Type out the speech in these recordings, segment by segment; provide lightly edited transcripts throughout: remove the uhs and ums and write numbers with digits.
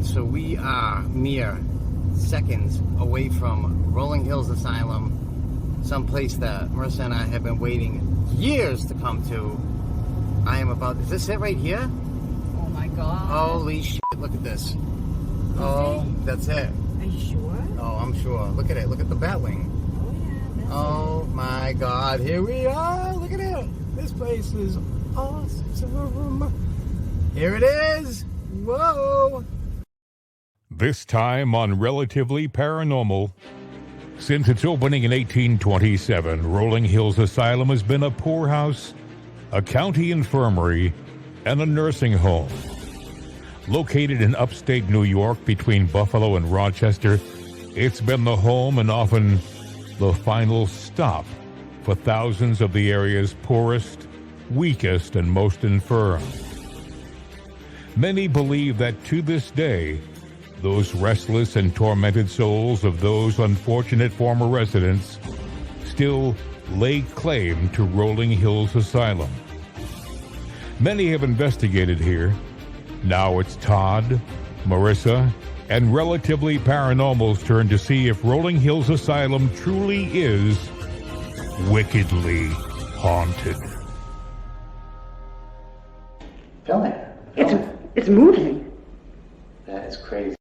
So we are mere seconds away from Rolling Hills Asylum, someplace that Marissa and I have been waiting years to come to. I am about, is this it right here? Oh my God. Holy shit, look at this. Oh, that's it. Are you sure? Oh, I'm sure. Look at it. Look at the Batwing. Oh yeah, that's Oh my God, here we are. Look at it. This place is awesome. Here it is. Whoa. This time on Relatively Paranormal. Since its opening in 1827, Rolling Hills Asylum has been a poorhouse, a county infirmary, and a nursing home. Located in upstate New York between Buffalo and Rochester, it's been the home and often the final stop for thousands of the area's poorest, weakest, and most infirm. Many believe that to this day, those restless and tormented souls of those unfortunate former residents still lay claim to Rolling Hills Asylum. Many have investigated here. Now it's Todd, Marissa, and Relatively Paranormal's turn to see if Rolling Hills Asylum truly is wickedly haunted. Film it. It's moving. That is crazy.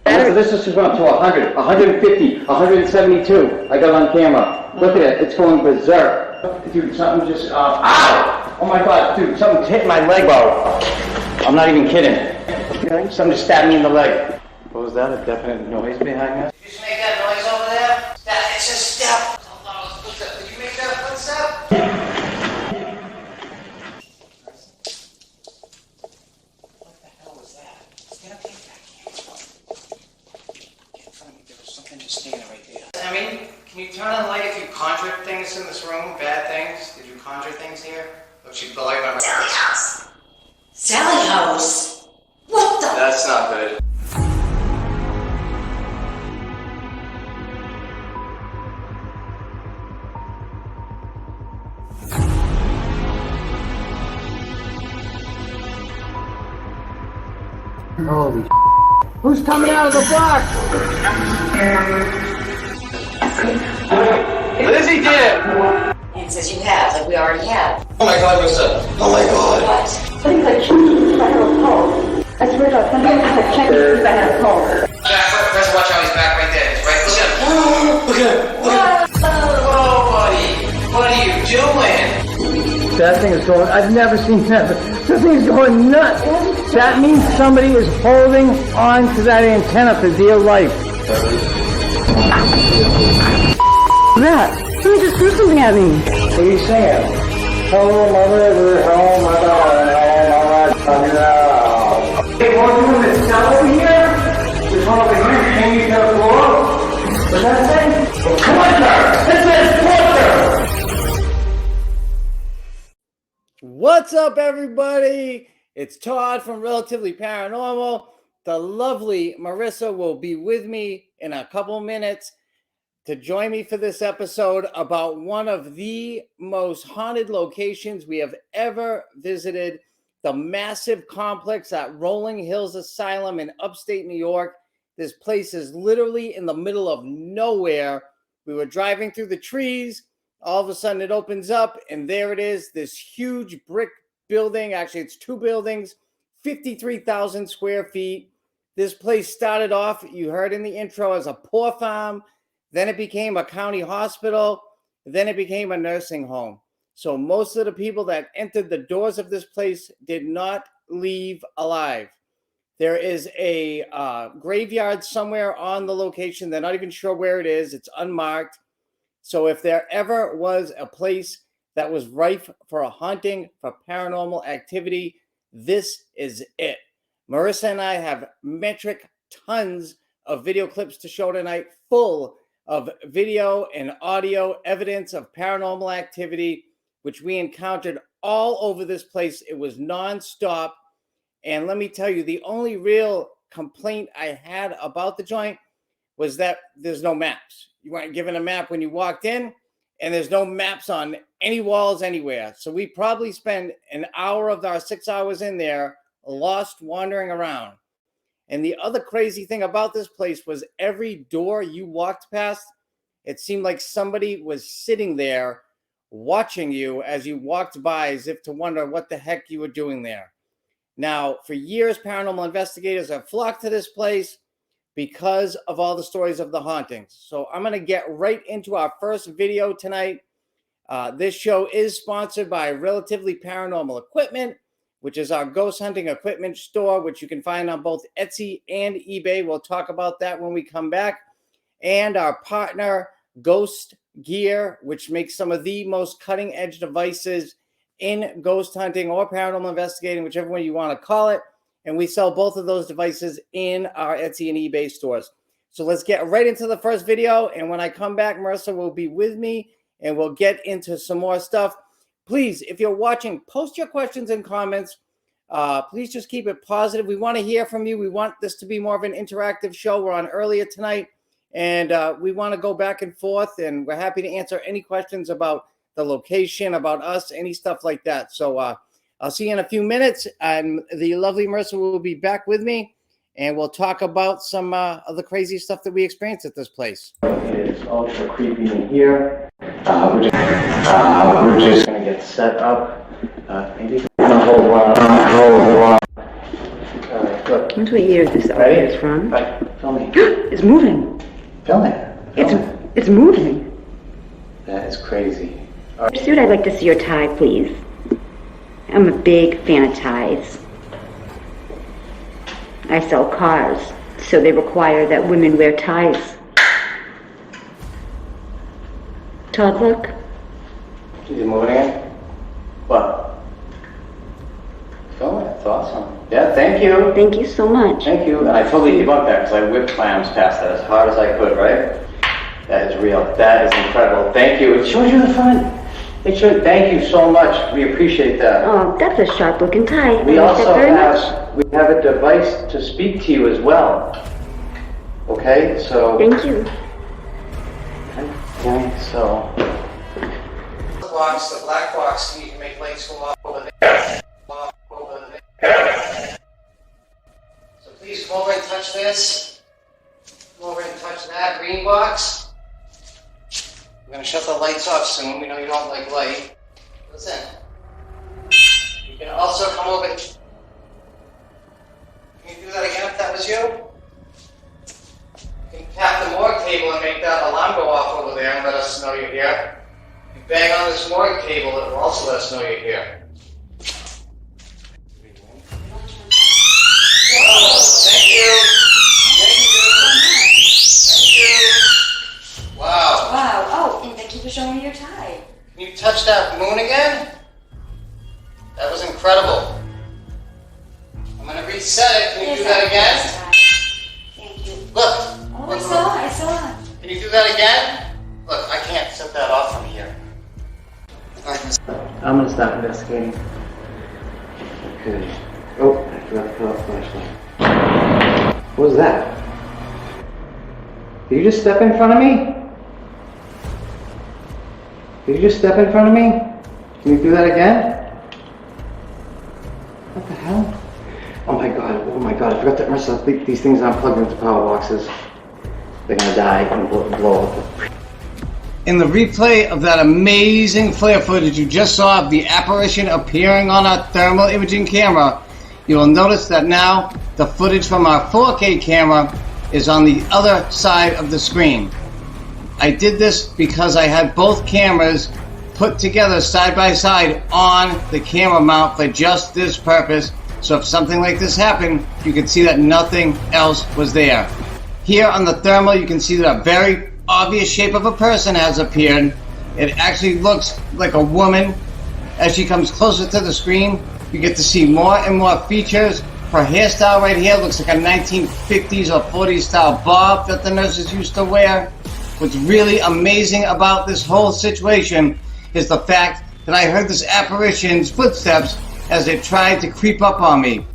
So this is going up to 100, 150, 172. I got it on camera. Look at it. It's going berserk. Dude, something just... ow! Oh my God, dude, something's hitting my leg, bro. I'm not even kidding. Something just stabbed me in the leg. What was that? A definite noise behind us? Did you just make that noise over there? It's a step. Did you make that footstep? I mean, can you turn on the light if you conjured things in this room? Bad things? Did you conjure things here? Or should the light on? Sally House. Sally House? What the? That's not good. Holy who's coming out of the block? Lizzie did it! It says you have, like we already have. Oh my God, Marissa. Oh my God. What? Something's like checking if I have a pulse. I swear to God, something's like checking if I have a pulse. Jack, press watch out, he's back right there. He's right, look at him. Look at him. Look at him. Oh, buddy. What are you doing? That thing is going... I've never seen that. This thing is going nuts. That means somebody is holding on to that antenna for dear life. That. Somebody just threw something at me. What are you saying? Hello, my river, hello, my daughter, hello, my daughter. Hey, won't you in the cell over here? There's one over here, hanging to the floor. What's that say? Torture! It says torture! What's up, everybody? It's Todd from Relatively Paranormal. The lovely Marissa will be with me in a couple minutes to join me for this episode about one of the most haunted locations we have ever visited, the massive complex at Rolling Hills Asylum in upstate New York. This place is literally in the middle of nowhere. We were driving through the trees. All of a sudden it opens up and there it is, this huge brick building. Actually, it's two buildings, 53,000 square feet. This place started off, you heard in the intro, as a poor farm. Then it became a county hospital. Then it became a nursing home. So most of the people that entered the doors of this place did not leave alive. There is a graveyard somewhere on the location. They're not even sure where it is. It's unmarked. So if there ever was a place that was rife for a haunting, for paranormal activity, this is it. Marissa and I have metric tons of video clips to show tonight, full of video and audio evidence of paranormal activity, which we encountered all over this place. It was nonstop. And let me tell you, the only real complaint I had about the joint was that there's no maps. You weren't given a map when you walked in, and there's no maps on any walls anywhere. So we probably spent an hour of our 6 hours in there lost wandering around. And the other crazy thing about this place was every door you walked past, it seemed like somebody was sitting there watching you as you walked by, as if to wonder what the heck you were doing there. Now, for years, paranormal investigators have flocked to this place because of all the stories of the hauntings. So I'm going to get right into our first video tonight. This show is sponsored by Relatively Paranormal Equipment, which is our ghost hunting equipment store, which you can find on both Etsy and eBay. We'll talk about that when we come back. And our partner, Ghost Gear, which makes some of the most cutting-edge devices in ghost hunting or paranormal investigating, whichever one you want to call it. And we sell both of those devices in our Etsy and eBay stores. So let's get right into the first video. And when I come back, Marissa will be with me and we'll get into some more stuff. Please, if you're watching, post your questions and comments. Please just keep it positive. We want to hear from you. We want this to be more of an interactive show. We're on earlier tonight, and we want to go back and forth, and we're happy to answer any questions about the location, about us, any stuff like that. So I'll see you in a few minutes, and the lovely Marissa will be back with me, and we'll talk about some of the crazy stuff that we experienced at this place. It is ultra creepy in here. We're just gonna get set up. Maybe a whole lot. Alright, look. Wonder what year this Ready? is from. Right, film me. It's moving. Film it. It's moving. That is crazy. Suit, I'd like to see your tie, please. I'm a big fan of ties. I sell cars, so they require that women wear ties. Todd, look. Is it moving again? What? Film it. It's awesome. Yeah, thank you. Thank you so much. Thank you. And I totally debunked that because I whipped clams past that as hard as I could, right? That is real. That is incredible. Thank you. It shows you the front. It should. Thank you so much. We appreciate that. Oh, that's a sharp-looking tie. We I like also that very much. have a device to speak to you as well. Okay, so. Thank you. Okay, so. The black box, you can make lights go off over there. So please come over and touch this. Come over and touch that green box. We're going to shut the lights off soon. We know you don't like light. Listen. You can also come over. Can you do that again if that was you? You can tap the morgue table and make that alarm go off over there and let us know you're here. You bang on this morgue table, it will also let us know you're here. Whoa, thank you. Thank you. Wow. Wow. Oh, and thank you for showing me your tie. Can you touch that moon again? That was incredible. I'm going to reset it. Can you do that again? Thank you. Look. Oh, Look, I saw. Can you do that again? Look, I can't set that off from here. I'm gonna stop investigating. Okay. Oh, I forgot to put off the flashlight. What was that? Did you just step in front of me? Did you just step in front of me? Can you do that again? What the hell? Oh my god, I forgot to Marissa, these things aren't plugged into power boxes. They're gonna die and blow up. In the replay of that amazing flare footage you just saw of the apparition appearing on our thermal imaging camera, you will notice that now the footage from our 4K camera is on the other side of the screen. I did this because I had both cameras put together side by side on the camera mount for just this purpose, so if something like this happened, you can see that nothing else was there. Here on the thermal, you can see that a very obvious shape of a person has appeared. It actually looks like a woman. As she comes closer to the screen, you get to see more and more features. Her hairstyle right here looks like a 1950s or 40s style bob that the nurses used to wear. What's really amazing about this whole situation is the fact that I heard this apparition's footsteps as it tried to creep up on me.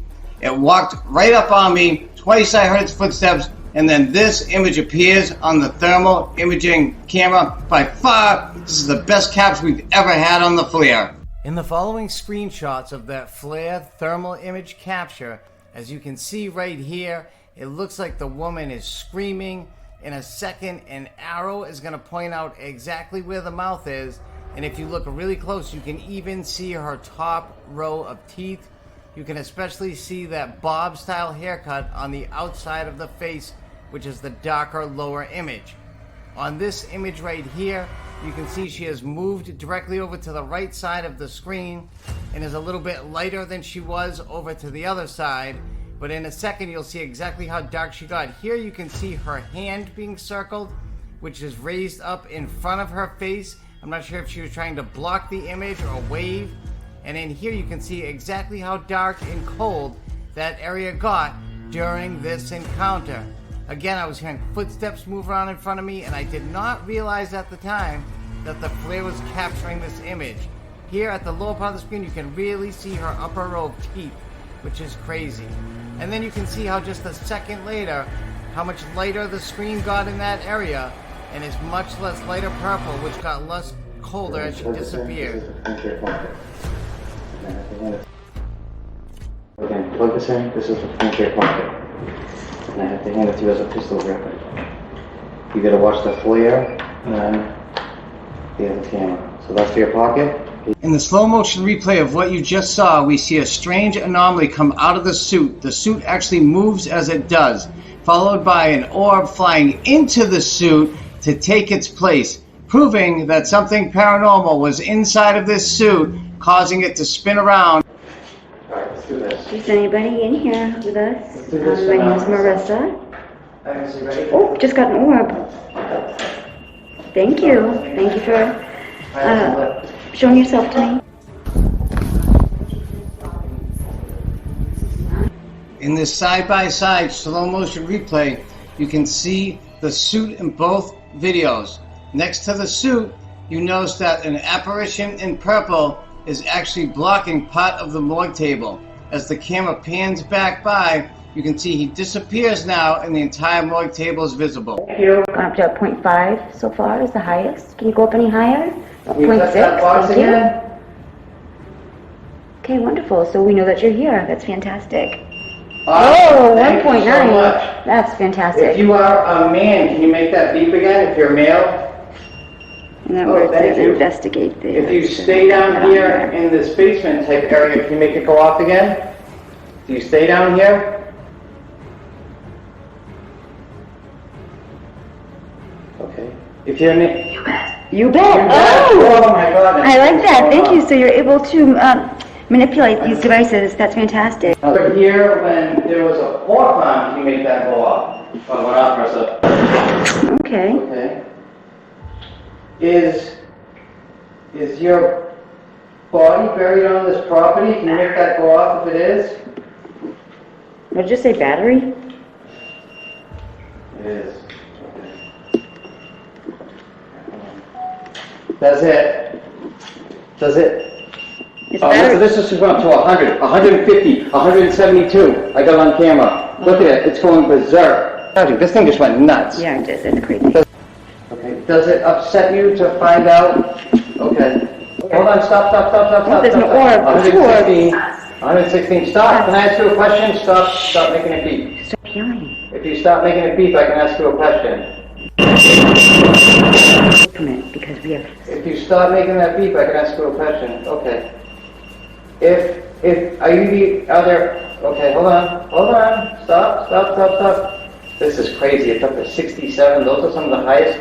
It walked right up on me. Twice I heard its footsteps, and then this image appears on the thermal imaging camera. By far, this is the best capture we've ever had on the flare. In the following screenshots of that flare thermal image capture, as you can see right here, It looks like the woman is screaming. In a second, an arrow is going to point out exactly where the mouth is. And if you look really close, you can even see her top row of teeth. You can especially see that bob-style haircut on the outside of the face, which is the darker lower image. On this image right here, you can see she has moved directly over to the right side of the screen and is a little bit lighter than she was over to the other side. But in a second, you'll see exactly how dark she got. Here you can see her hand being circled, which is raised up in front of her face. I'm not sure if she was trying to block the image or wave. And in here you can see exactly how dark and cold that area got during this encounter. Again, I was hearing footsteps move around in front of me, and I did not realize at the time that the flare was capturing this image. Here at the lower part of the screen, you can really see her upper row of teeth, which is crazy. And then you can see how just a second later, how much lighter the screen got in that area, and is much less lighter purple, which got less colder as she disappeared. Again, plug this in. This is the front care pocket. And I have to hand it to you as a pistol grip. You gotta watch the flare and then the other camera. So that's for your pocket. In the slow motion replay of what you just saw, we see a strange anomaly come out of the suit. The suit actually moves as it does, followed by an orb flying into the suit to take its place, proving that something paranormal was inside of this suit, causing it to spin around. Alright, let's do this. Is anybody in here with us? Let's do this My name is Marissa. Is you ready? Oh, just got an orb. Thank you. Thank you for showing yourself to me. In this side-by-side slow motion replay, you can see the suit in both videos. Next to the suit, you notice that an apparition in purple is actually blocking part of the morgue table. As the camera pans back by, you can see he disappears now and the entire morgue table is visible. Gone up to 0.5 so far is the highest. Can you go up any higher? Can you touch that 0.6, box thank you. again? Okay, wonderful. So we know that you're here. That's fantastic. Awesome. Oh, Thank you 1.9. so much. That's fantastic. If you are a man, can you make that beep again? If you're male? And that Oh, word thank says you. investigate the. If you stay down here in this basement type area, can you make it go off again? Do you stay down here? Okay. If you're in You bet. Oh! Oh my God. I like that. Thank you. So you're able to manipulate these devices. That's fantastic. Over here, when there was a pork farm, can you make that go off? Oh, went off, Marissa. Okay. Okay. Is your body buried on this property? Can you make that go off if it is? What did you say, battery? It is. Does it? It's Oh, battery. this is going up to 100, 150, 172. I got on camera. Look at it. It's going berserk. This thing just went nuts. Yeah, it is. It's crazy. Okay. Does it upset you to find out? Okay. Hold on. Stop. There's an orb. 116. 116. Stop. Can I ask you a question? Stop making it beep. Stop yelling. If you stop making it beep, I can ask you a question. Permit, because we have. If you stop making that beep, I can ask you a question. Okay. Okay, hold on. Stop. This is crazy. It's up to 67. Those are some of the highest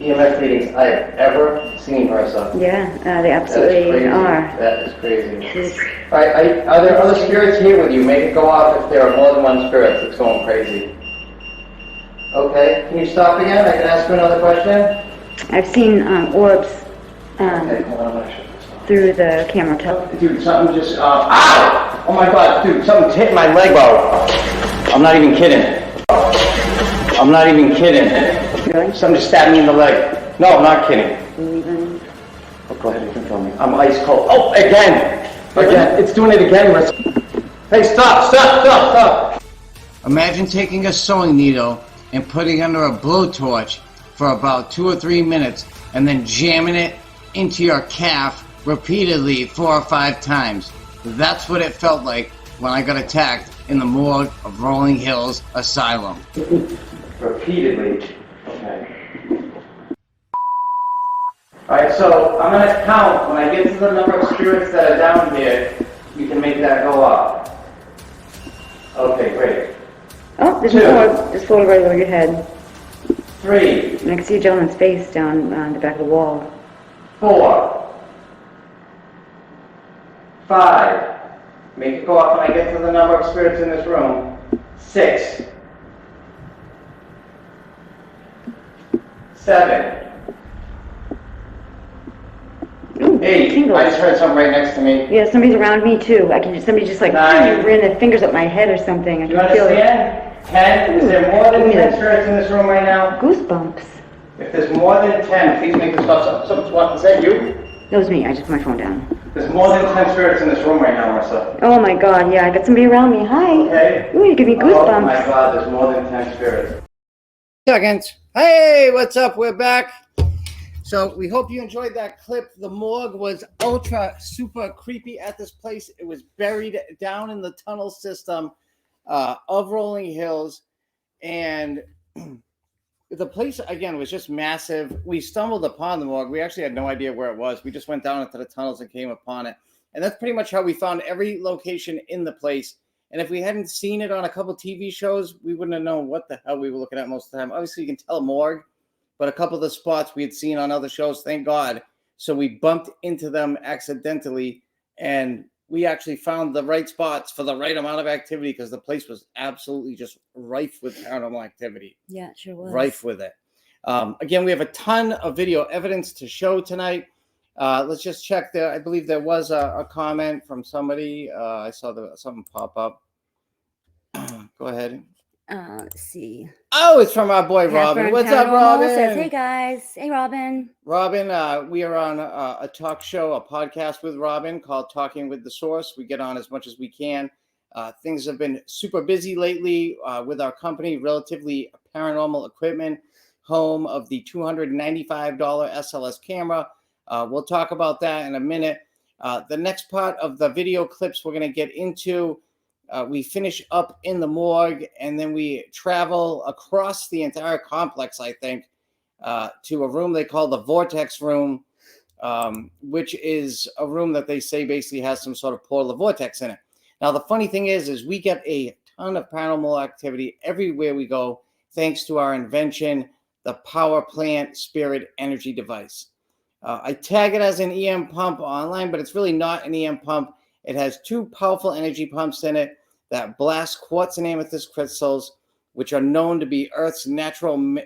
EMF readings I have ever seen, Marissa. Yeah, they That is absolutely crazy. are. That is crazy. It's- All right, are there other spirits here with you? Make it go off if there are more than one spirit that's going crazy. Okay, can you stop again? I can ask you another question? I've seen orbs Okay, hold on, I'm gonna shut this off. through the camera top. Dude, something just, ow! Oh my God, dude, something's hit my leg, bro. I'm not even kidding. Really? Something just stabbed me in the leg. No, I'm not kidding. Even. Oh, go ahead, you can film me. I'm ice cold. Oh, again! It's doing it again, Marissa. Hey, stop! Imagine taking a sewing needle and putting it under a blowtorch for about 2 or 3 minutes and then jamming it into your calf repeatedly 4 or 5 times. That's what it felt like when I got attacked in the morgue of Rolling Hills Asylum. Repeatedly. Okay. Alright, so I'm going to count. When I get to the number of spirits that are down here, you can make that go up. Okay, great. Oh, there's 2. four. There's 4 right over your head. 3. And I can see a gentleman's face down on the back of the wall. 4. 5. Make it go up when I get to the number of spirits in this room. 6. 7. Ooh, 8. tingles. I just heard something right next to me. Yeah, somebody's around me too. I can just, somebody just like 9. ran their fingers up my head or something. I You can feel it. understand? 10. Is there more than 10 spirits in this room right now? Goosebumps. If there's more than 10, please make this stop. Is that you? That was me. I just put my phone down. There's more than 10 spirits in this room right now, Marissa. Oh my God, yeah, I got somebody around me. Hi. Okay. Ooh, you give me Oh goosebumps. my God, there's more than 10 spirits. Seconds. Hey, what's up? We're back. So we hope you enjoyed that clip. The morgue was ultra super creepy at this place. It was buried down in the tunnel system of Rolling Hills. And the place, again, was just massive. We stumbled upon the morgue. We actually had no idea where it was. We just went down into the tunnels and came upon it. And that's pretty much how we found every location in the place. And if we hadn't seen it on a couple TV shows, we wouldn't have known what the hell we were looking at most of the time. Obviously, you can tell a morgue, but a couple of the spots we had seen on other shows, thank God. So we bumped into them accidentally, and we actually found the right spots for the right amount of activity because the place was absolutely just rife with paranormal activity. Yeah, it sure was. Rife with it. Again, we have a ton of video evidence to show tonight. Let's just check there. I believe there was a comment from somebody. I saw something pop up. Go ahead. Let's see. Oh, it's from our boy Robin. Catherine What's up, Paranormal Robin? Says, hey guys. Hey Robin. Robin, we are on a talk show, a podcast with Robin called Talking with the Source. We get on as much as we can. Things have been super busy lately with our company, Relatively Paranormal Equipment, home of the $295 SLS camera. We'll talk about that in a minute. The next part of the video clips we're going to get into, we finish up in the morgue, and then we travel across the entire complex, I think, to a room they call the Vortex Room, which is a room that they say basically has some sort of portal of vortex in it. Now, the funny thing is we get a ton of paranormal activity everywhere we go, thanks to our invention, the Power Plant Spirit Energy Device. I tag it as an EM pump online, but it's really not an EM pump. It has 2 powerful energy pumps in it that blast quartz and amethyst crystals, which are known to be Earth's natural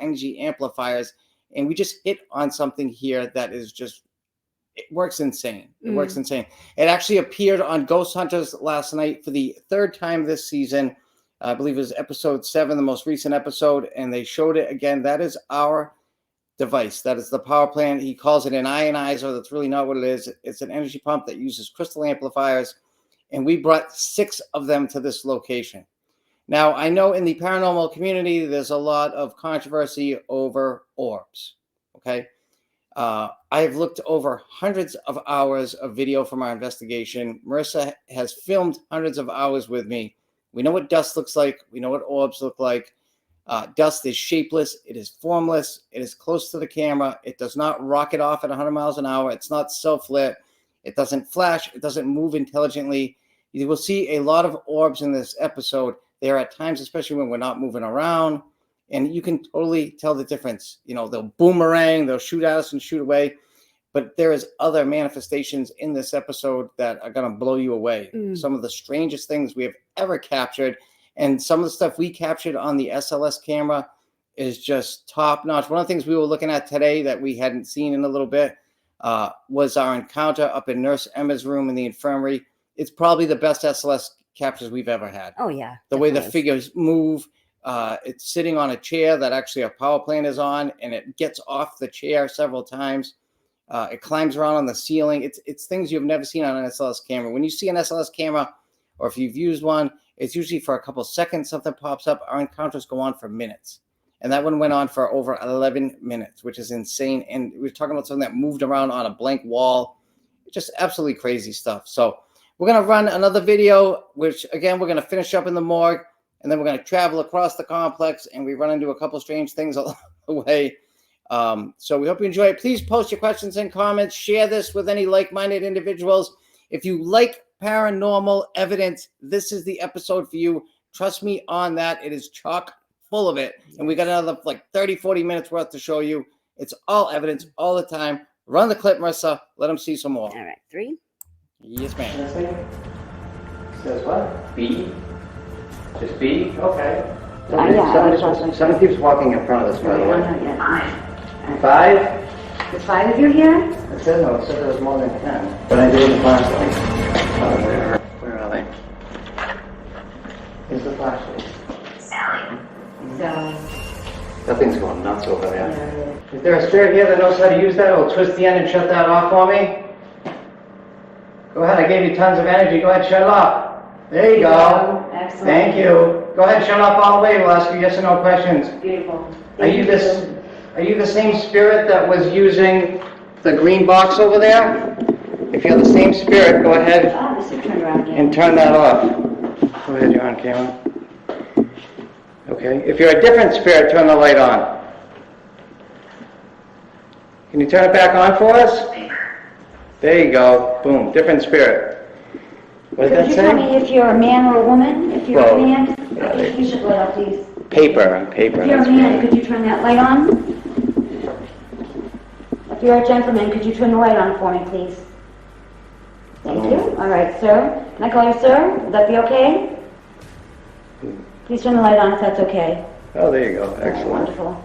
energy amplifiers. And we just hit on something here that is just, it works insane. It works insane. It actually appeared on Ghost Hunters last night for the 3rd time this season. I believe it was episode 7, the most recent episode, and they showed it again. That is our device. That is the power plant. He calls it an ionizer. That's really not what it is. It's an energy pump that uses crystal amplifiers, and we brought 6 of them to this location. Now, I know in the paranormal community, there's a lot of controversy over orbs, okay? I've looked over hundreds of hours of video from our investigation. Marissa has filmed hundreds of hours with me. We know what dust looks like. We know what orbs look like. Dust is shapeless. It is formless. It is close to the camera. It does not rocket off at 100 miles an hour. It's not self-lit. It doesn't flash. It doesn't move intelligently. You will see a lot of orbs in this episode. There are times, especially when we're not moving around, and you can totally tell the difference. You know, they'll boomerang, they'll shoot at us and shoot away. But there is other manifestations in this episode that are going to blow you away. Some of the strangest things we have ever captured. And some of the stuff we captured on the SLS camera is just top notch. One of the things we were looking at today that we hadn't seen in a little bit was our encounter up in Nurse Emma's room in the infirmary. It's probably the best SLS captures we've ever had. Oh, yeah. The way the figures move. It's sitting on a chair that actually a power plant is on, and it gets off the chair several times. It climbs around on the ceiling. It's things you've never seen on an SLS camera. When you see an SLS camera, or if you've used one, it's usually for a couple seconds something pops up. Our encounters go on for minutes. And that one went on for over 11 minutes, which is insane. And we're talking about something that moved around on a blank wall. Just absolutely crazy stuff. So We're going to run another video, which, again, we're going to finish up in the morgue, and then we're going to travel across the complex, and we run into a couple strange things along the way. So we hope you enjoy it. Please post your questions and comments. Share this with any like-minded individuals. If you like paranormal evidence, this is the episode for you. Trust me on that. It is chock full of it. And we got another like 30, 40 minutes worth to show you. It's all evidence all the time. Run the clip, Marissa. Let them see some more. All right, 3. Yes, ma'am. This thing says what? B? Just B? Okay. Someone keeps walking in front of us, by the way. 5? There's 5 of you here? It said no, it said there was more than 10. But I did the flashlight. Where are they? Here's the flashlight. That thing's going nuts over there. Is there a spirit here that knows how to use that? It'll twist the end and shut that off for me? Go ahead, I gave you tons of energy. Go ahead, shut it off. There you go. Excellent. Thank you. Go ahead, shut off all the way. We'll ask you yes or no questions. Beautiful. Are you the same spirit that was using the green box over there? If you're the same spirit, go ahead This is turned around again. and turn that off. Go ahead, you're on camera. Okay. If you're a different spirit, turn the light on. Can you turn it back on for us? There you go. Boom. Different spirit. What did Could that you tell me say? if you're a man or a woman? If you're Well, a man, you should light up, please. Paper. On paper. If you're a That's man, great. could you turn that light on? If you're a gentleman, could you turn the light on for me, please? Thank you. All right, sir. Can I call you sir? Would that be okay? Please turn the light on if that's okay. Oh, there you go. All right, Excellent. wonderful.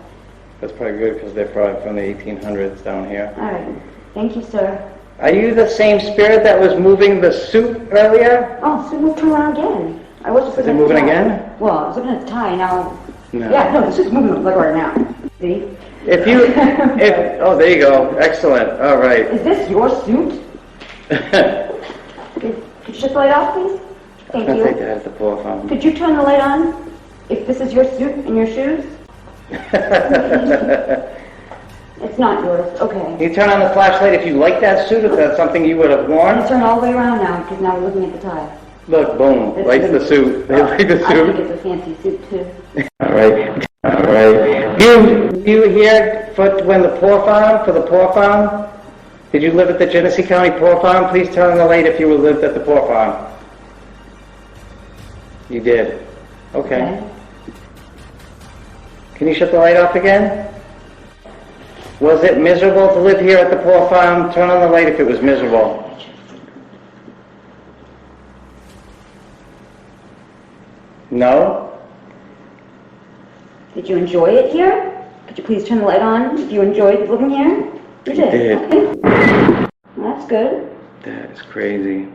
That's probably good because they're probably from the 1800s down here. All right. Thank you, sir. Are you the same spirit that was moving the suit earlier? Oh, so move around again. I was just Is it looking at moving the tie. again? Well, I was looking at the tie now. No. Yeah, no, this is moving like right now. See? If you, oh, there you go. Excellent. All right. Is this your suit? Could you shut the light off, please? Thank I'll take you. that at the floor phone. Could you turn the light on? If this is your suit and your shoes? It's not yours. Okay. You turn on the flashlight if you like that suit, if that's something you would have Let's worn. turn all the way around now because now we're looking at the tie. Look, boom, This lights is- the suit. They like the I think suit. it's a fancy suit too. All right, all right. You here for when the poor farm, for the poor farm? Did you live at the Genesee County Poor Farm? Please turn on the light if you lived at the poor farm. You did. Okay. Can you shut the light off again? Was it miserable to live here at the poor farm? Turn on the light if it was miserable. No? Did you enjoy it here? Could you please turn the light on if you enjoyed living here? You did. did. Okay. Well, that's good. That is crazy.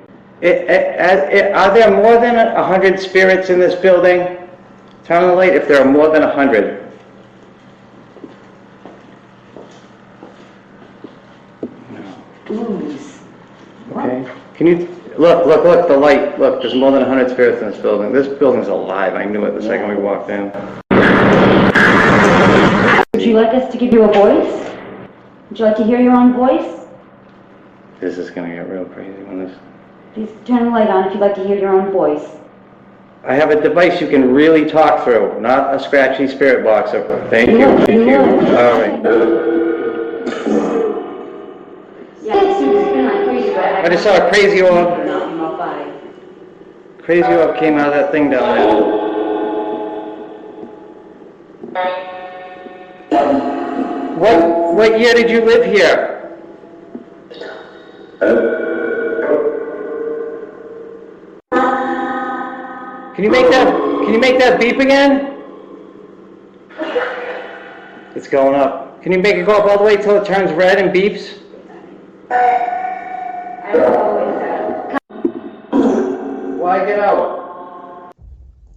Are there more than 100 spirits in this building? Turn on the light if there are more than 100. Ooze. Okay. Can you look the light. Look, there's more than 100 spirits in this building. This building's alive. I knew it the second we walked in. Would you like us to give you a voice? Would you like to hear your own voice? This is gonna get real crazy when this. Please turn the light on if you'd like to hear your own voice. I have a device you can really talk through, not a scratchy spirit box. Thank you. You Thank would. you. All right. Yeah, it's been like crazy, but I just saw a crazy orb. Bye. Crazy orb came out of that thing down there. What year did you live here? Can you make that beep again? It's going up. Can you make it go up all the way till it turns red and beeps? Why get out?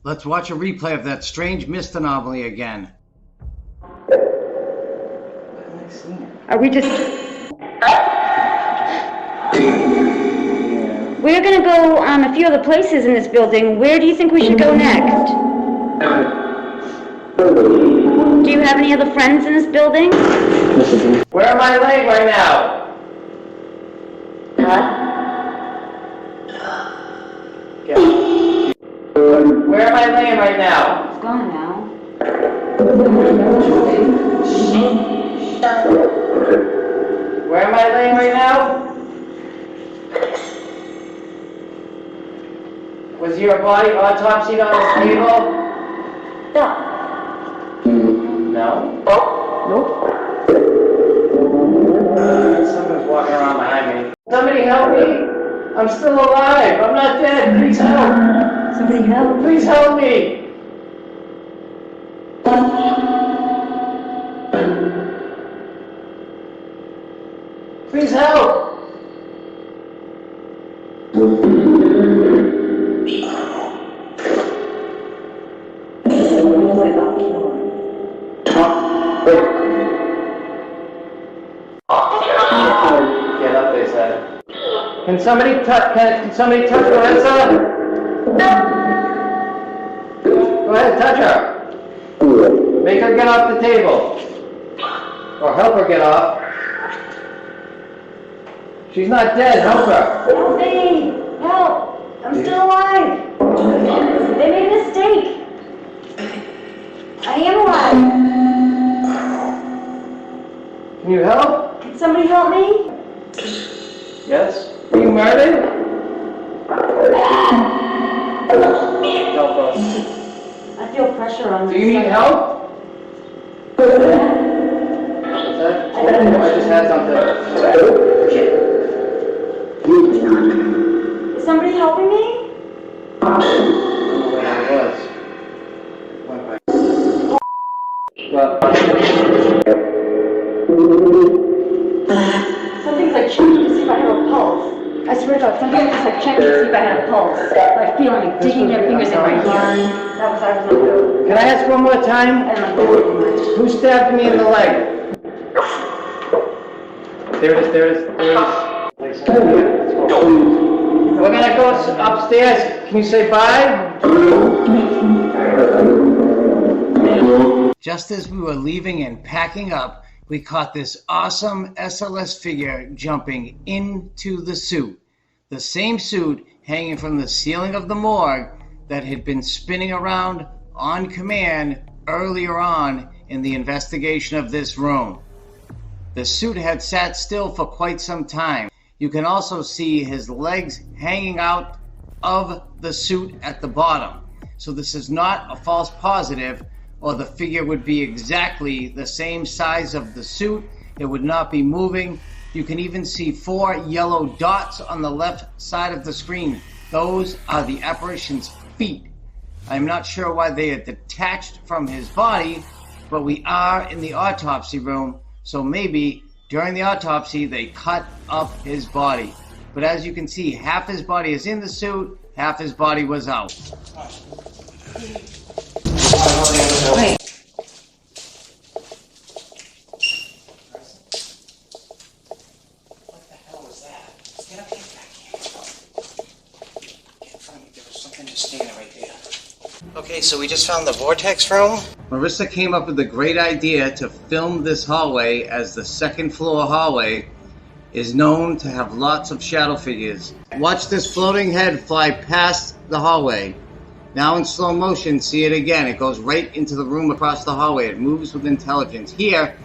Let's watch a replay of that strange mist anomaly again. Are we just... We're gonna go a few other places in this building. Where do you think we should go next? Do you have any other friends in this building? Where am I laying right now? What? Yeah. Where am I laying right now? It's gone now. Where am I laying right now? Was your body autopsied on this table? No. Nope. Someone's walking around behind me. Somebody help me! I'm still alive! I'm not dead! Please help! Somebody help. Please help me! Please help! Get up, they said. Can somebody touch Marissa? Go ahead, touch her. Make her get off the table. Or help her get off. She's not dead, help her. Help me! Help! I'm still alive! They made a mistake! I am alive! Can you help? Can somebody help me? Yes? Were you murdered? Help us. I feel pressure on me. Do you need help? What's that? I just had something. Is somebody helping me? I don't know where I was. Something's like checking to see if I have a pulse. I swear to God, something was like checking to see if I had a pulse. Like feeling, like digging their fingers in my ear. That was I was like, Can I ask one more time? I don't like that. Who stabbed me in the leg? There it is. We're gonna go upstairs. Can you say bye? Just as we were leaving and packing up, we caught this awesome SLS figure jumping into the suit. The same suit hanging from the ceiling of the morgue that had been spinning around on command earlier on in the investigation of this room. The suit had sat still for quite some time. You can also see his legs hanging out of the suit at the bottom. So this is not a false positive, or the figure would be exactly the same size of the suit. It would not be moving. You can even see 4 yellow dots on the left side of the screen. Those are the apparition's feet. I'm not sure why they are detached from his body, but we are in the autopsy room, so maybe during the autopsy they cut up his body. But as you can see, half his body is in the suit, half his body was out. Wait. What the hell was that? Get up here, back here. Get in front of me. There was something just standing right there. Okay, so we just found the vortex room. Marissa came up with the great idea to film this hallway, as the second floor hallway is known to have lots of shadow figures. Watch this floating head fly past the hallway. Now in slow motion, see it again. It goes right into the room across the hallway. It moves with intelligence. Here,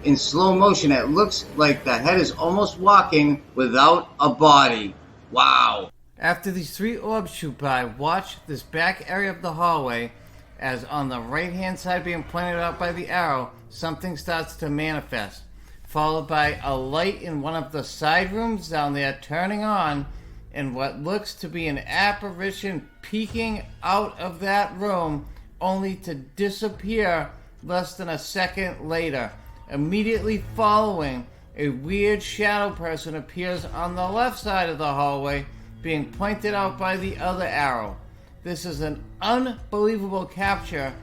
in slow motion, it looks like the head is almost walking without a body. Wow. After these 3 orbs shoot by, watch this back area of the hallway, as on the right-hand side being pointed out by the arrow, something starts to manifest, followed by a light in one of the side rooms down there turning on, and what looks to be an apparition peeking out of that room, only to disappear less than a second later. Immediately following, a weird shadow person appears on the left side of the hallway, being pointed out by the other arrow. This is an unbelievable capture.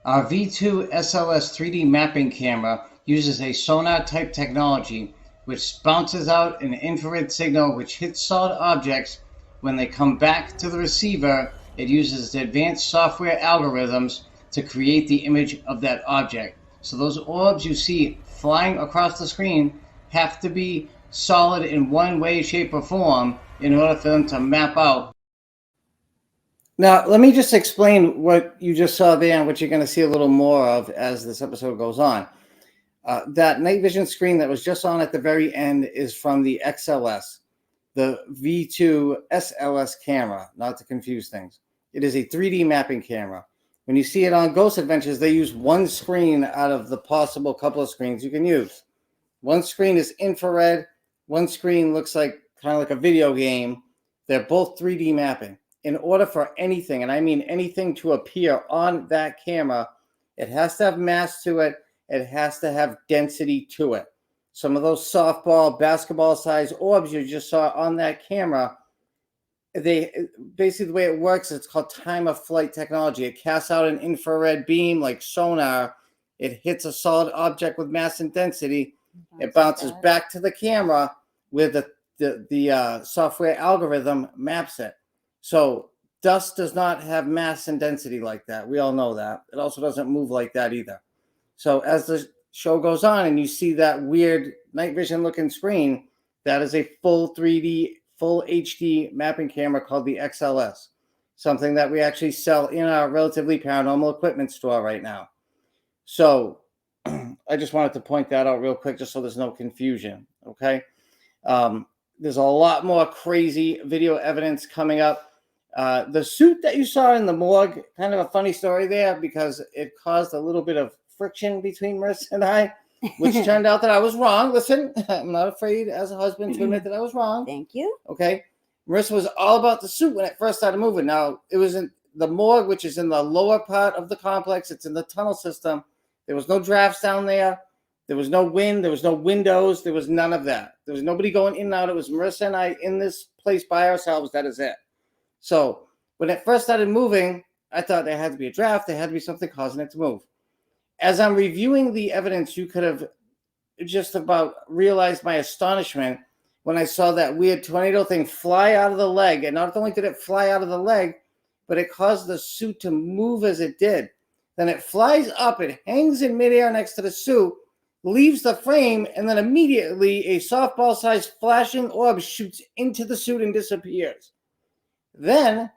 Our V2 SLS 3D mapping camera uses a sonar type technology which bounces out an infrared signal which hits solid objects. When they come back to the receiver, it uses advanced software algorithms to create the image of that object. So those orbs you see flying across the screen have to be solid in one way, shape, or form in order for them to map out. Now, let me just explain what you just saw there and what you're going to see a little more of as this episode goes on. That night vision screen that was just on at the very end is from the XLS, the V2 SLS camera, not to confuse things. It is a 3D mapping camera. When you see it on Ghost Adventures, they use one screen out of the possible couple of screens you can use. One screen is infrared. One screen looks like kind of like a video game. They're both 3D mapping. In order for anything, and I mean anything, to appear on that camera, it has to have mass to it. It has to have density to it. Some of those softball, basketball size orbs you just saw on that camera, they basically, the way it works, it's called time of flight technology. It casts out an infrared beam like sonar. It hits a solid object with mass and density. It bounces back to the camera where the software algorithm maps it. So dust does not have mass and density like that. We all know that. It also doesn't move like that either. So as the show goes on and you see that weird night vision looking screen, that is a full 3D, full HD mapping camera called the XLS, something that we actually sell in our Relatively Paranormal equipment store right now. So I just wanted to point that out real quick just so there's no confusion, okay? There's a lot more crazy video evidence coming up. The suit that you saw in the morgue, kind of a funny story there because it caused a little bit of friction between Marissa and I, which turned out that I was wrong. Listen, I'm not afraid as a husband to admit that I was wrong. Thank you. Okay. Marissa was all about the suit when it first started moving. Now, it was in the morgue, which is in the lower part of the complex. It's in the tunnel system. There was no drafts down there. There was no wind. There was no windows. There was none of that. There was nobody going in and out. It was Marissa and I in this place by ourselves. That is it. So when it first started moving, I thought there had to be a draft. There had to be something causing it to move. As I'm reviewing the evidence, you could have just about realized my astonishment when I saw that weird tornado thing fly out of the leg. And not only did it fly out of the leg, but it caused the suit to move as it did. Then it flies up, it hangs in midair next to the suit, leaves the frame, and then immediately a softball-sized flashing orb shoots into the suit and disappears. Then,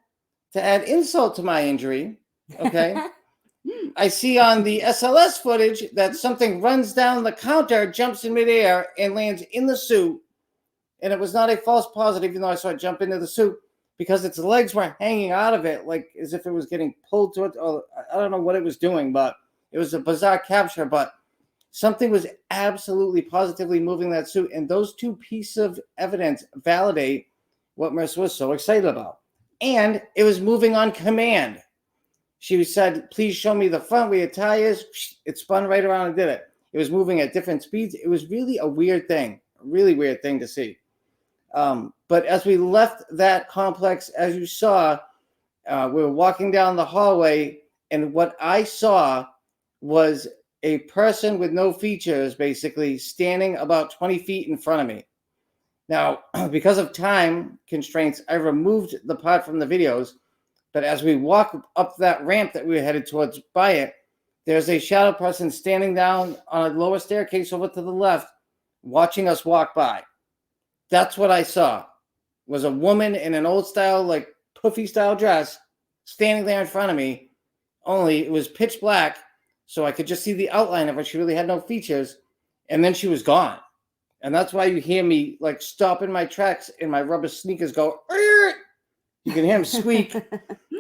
to add insult to my injury, okay, I see on the SLS footage that something runs down the counter, jumps in midair, and lands in the suit. And it was not a false positive, even though I saw it jump into the suit, because its legs were hanging out of it, like as if it was getting pulled to it. Or I don't know what it was doing, but it was a bizarre capture. But something was absolutely positively moving that suit. And those two pieces of evidence validate what Marissa was so excited about. And it was moving on command. She said, please show me the front where your tie is. It spun right around and did it. It was moving at different speeds. It was really a weird thing, a really weird thing to see. But as we left that complex, as you saw, we were walking down the hallway, and what I saw was a person with no features, basically, standing about 20 feet in front of me. Now, because of time constraints, I removed the part from the videos. But as we walk up that ramp that we were headed towards by it, there's a shadow person standing down on a lower staircase over to the left, watching us walk by. That's what I saw, was a woman in an old style, like puffy style dress, standing there in front of me, only it was pitch black, so I could just see the outline of her. She really had no features, and then she was gone. And that's why you hear me like stop in my tracks and my rubber sneakers go, "Arr!" You can hear him squeak. And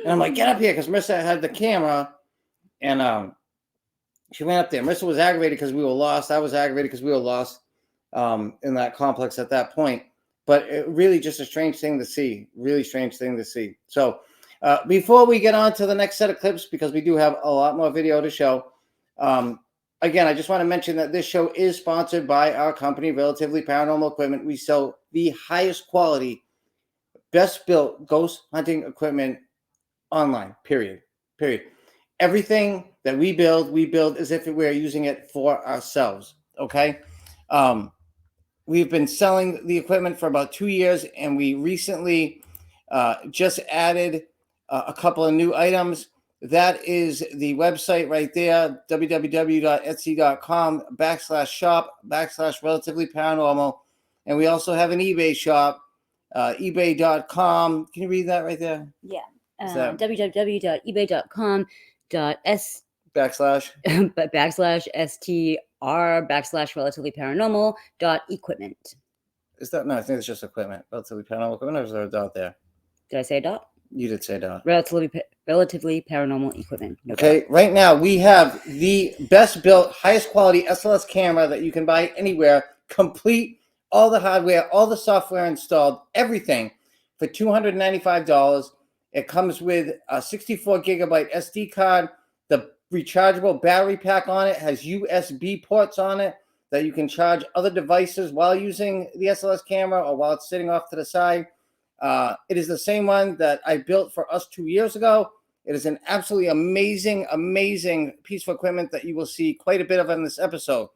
I'm like, get up here, because Marissa had the camera, and she ran up there. Marissa was aggravated because we were lost. I was aggravated because we were lost in that complex at that point. But it really just a strange thing to see, really strange thing to see. So before we get on to the next set of clips, because we do have a lot more video to show, again, I just want to mention that this show is sponsored by our company, Relatively Paranormal Equipment. We sell the highest quality, best built ghost hunting equipment online, period. Everything that we build as if we were using it for ourselves, okay? We've been selling the equipment for about 2 years, and we recently just added a couple of new items. That is the website right there, www.etsy.com/shop/relatively paranormal. And we also have an eBay shop, ebay.com. Can you read that right there? Yeah. Is that- www.ebay.com.s Backslash. backslash str backslash relatively paranormal dot equipment. Is that, no, I think it's just equipment. Relatively paranormal equipment, or is there a dot there? Did I say dot? You did say dot. Relatively paranormal equipment. No Okay, dot. right now we have the best built, highest quality SLS camera that you can buy anywhere, complete, all the hardware, all the software installed, everything for $295. It comes with a 64 gigabyte SD card. The rechargeable battery pack on it has USB ports on it that you can charge other devices while using the SLS camera or while it's sitting off to the side. It is the same one that I built for us 2 years ago. It is an absolutely amazing, amazing piece of equipment that you will see quite a bit of in this episode.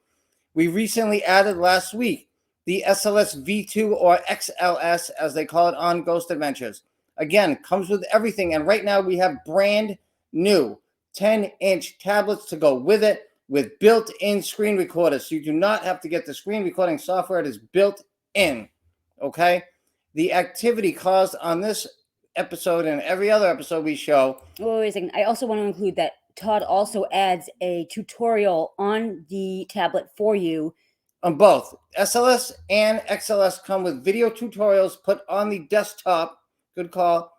We recently added last week the SLS V2 or XLS, as they call it on Ghost Adventures. Again, comes with everything. And right now we have brand new 10-inch tablets to go with it with built-in screen recorders. So you do not have to get the screen recording software. It is built in, okay? The activity caused on this episode and every other episode we show. Wait a second. I also want to include that Todd also adds a tutorial on the tablet for you. On both SLS and XLS come with video tutorials put on the desktop, good call,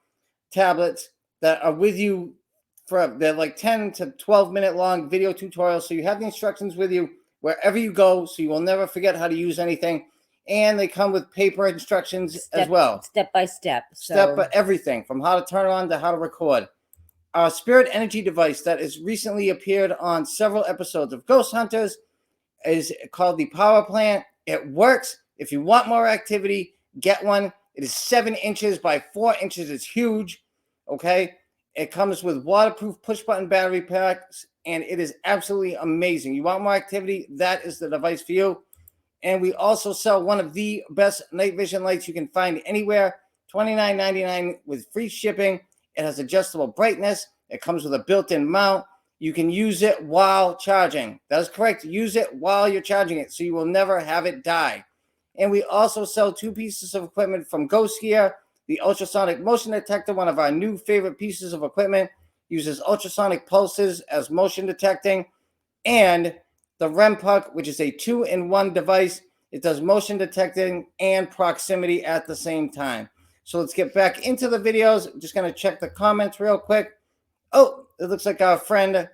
tablets that are with you. They're like 10 to 12 minute long video tutorials. So you have the instructions with you wherever you go. So you will never forget how to use anything. And they come with paper instructions as well. Step by step. Step by everything from how to turn on to how to record. Our spirit energy device that has recently appeared on several episodes of Ghost Hunters is called the Power Plant. It works. If you want more activity, get one. It is 7 inches by 4 inches. It's huge. Okay. It comes with waterproof push button battery packs, and it is absolutely amazing. You want more activity? That is the device for you. And we also sell one of the best night vision lights you can find anywhere, $29.99 with free shipping. It has adjustable brightness. It comes with a built-in mount. You can use it while charging. That is correct. Use it while you're charging it, so you will never have it die. And we also sell 2 pieces of equipment from Ghost Gear. The ultrasonic motion detector, one of our new favorite pieces of equipment, uses ultrasonic pulses as motion detecting. And the REM puck, which is a 2-in-1 device. It does motion detecting and proximity at the same time. So let's get back into the videos. I'm just going to check the comments real quick. Oh, it looks like our friend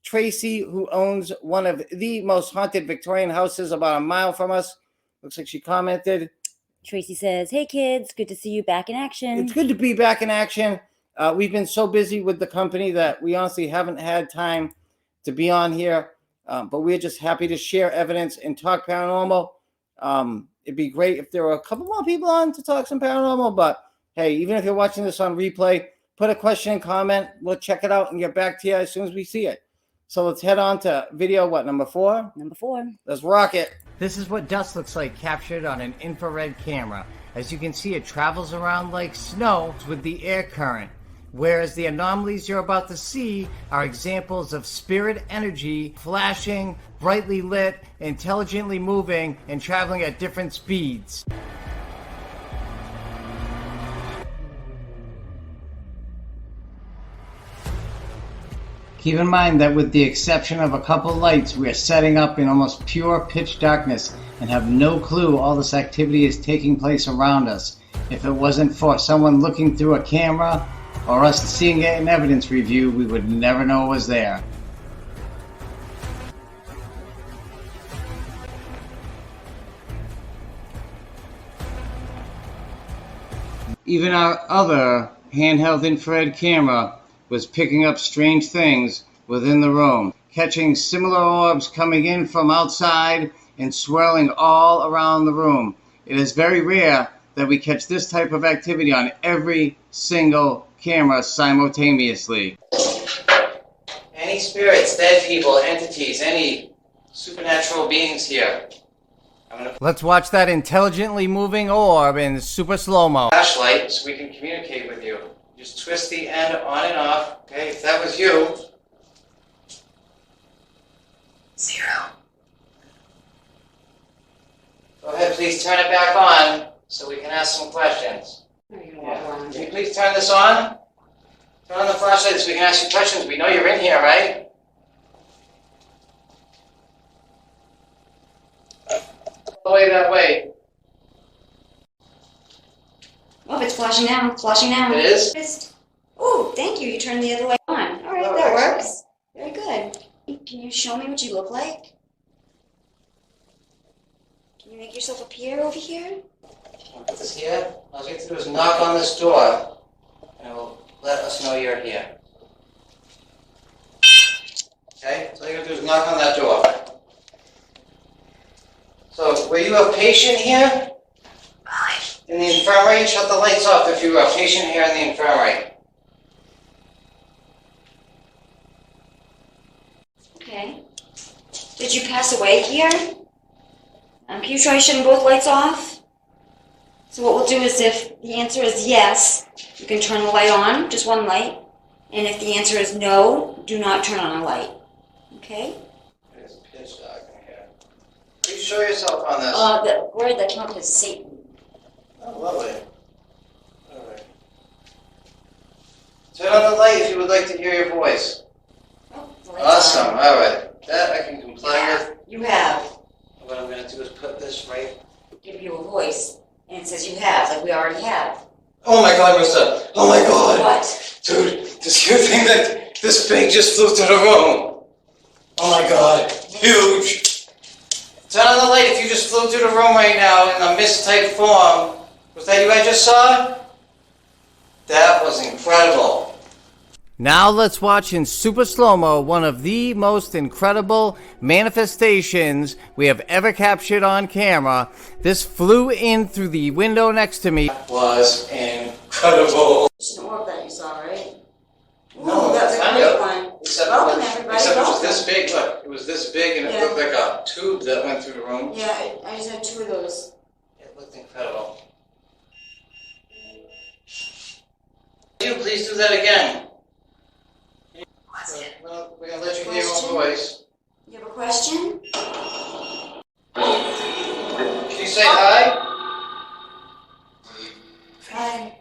Tracy, who owns one of the most haunted Victorian houses about a mile from us. Looks like she commented. Tracy says, "Hey kids, good to see you back in action." It's good to be back in action. We've been so busy with the company that we honestly haven't had time to be on here. But we're just happy to share evidence and talk paranormal. It'd be great if there were a couple more people on to talk some paranormal. But hey, even if you're watching this on replay, put a question and comment. We'll check it out and get back to you as soon as we see it. So let's head on to video, number 4? Number 4. Let's rock it. This is what dust looks like captured on an infrared camera. As you can see, it travels around like snow with the air current. Whereas the anomalies you're about to see are examples of spirit energy flashing, brightly lit, intelligently moving, and traveling at different speeds. Keep in mind that with the exception of a couple lights, we are setting up in almost pure pitch darkness and have no clue all this activity is taking place around us. If it wasn't for someone looking through a camera or us seeing it in evidence review, we would never know it was there. Even our other handheld infrared camera was picking up strange things within the room, catching similar orbs coming in from outside and swirling all around the room. It is very rare that we catch this type of activity on every single camera simultaneously. Any spirits, dead people, entities, any supernatural beings here? Let's watch that intelligently moving orb in super slow-mo. Flashlight so we can communicate with you. Just twist the end on and off. Okay, if that was you. 0. Go ahead, please please turn it back on so we can ask some questions? Yeah. Can you please turn this on? Turn on the flashlight so we can ask you questions. We know you're in here, right? All the way that way. Oh, it's flashing now. It's flashing now. It is? Oh, thank you. You turned the other way on. All right, Oh, that excellent. works. Very good. Can you show me what you look like? Can you make yourself appear over here? I'll put this here. All you have to do is knock on this door, and it will let us know you're here. Okay? So all you have to do is knock on that door. So, were you a patient here? In the infirmary? Shut the lights off if you were a patient here in the infirmary. Okay. Did you pass away here? Can you try shutting both lights off? So what we'll do is if the answer is yes, you can turn the light on, just one light. And if the answer is no, do not turn on a light. Okay? It's pitch dark in here. Please show yourself on this. The word that came up is Satan. Oh, lovely. All right. Turn on the light if you would like to hear your voice. Oh, the light's Awesome. on. All right. That I can comply with. You have. What I'm going to do is put this right. Give you a voice. And it says you have, like we already have. Oh my God, Marissa. Oh my God. What? Dude, does you think that this big just flew through the room? Oh my God. Huge. Turn on the light if you just flew through the room right now in a mist-type form. Was that you I just saw? That was incredible. Now let's watch in super slow-mo one of the most incredible manifestations we have ever captured on camera. This flew in through the window next to me. That was incredible. It's an orb that you saw, right? No, Ooh, that's a kind great of. one. Except Welcome, everybody. it was Welcome. this big. Look, it was this big, and it Yeah. looked like a tube that went through the room. Yeah, I just had two of those. It looked incredible. Can you please do that again? Well, we're gonna let you hear your own voice. You have a question? Can you say hi? Hi.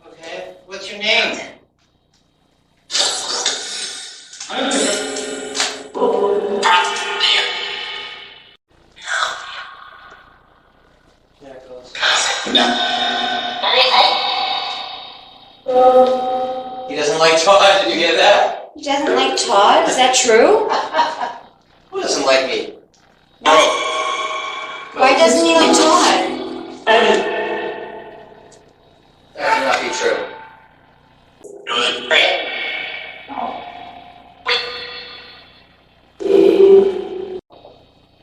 Okay. What's your name? There it goes. He doesn't like Todd. Did you hear that? He doesn't like Todd? Is that true? Who doesn't like me? Why doesn't he like Todd? That cannot be true.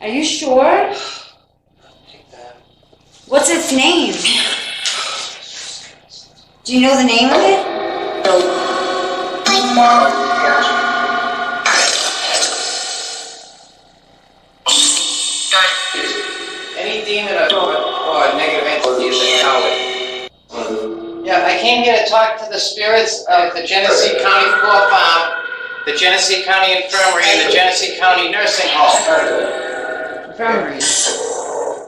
Are you sure? Take that. What's its name? Do you know the name of it? Any demon or negative entity is a coward. Yeah, I came here to talk to the spirits of the Genesee County Poor Farm, the Genesee County Infirmary, and the Genesee County Nursing Home. Infirmary.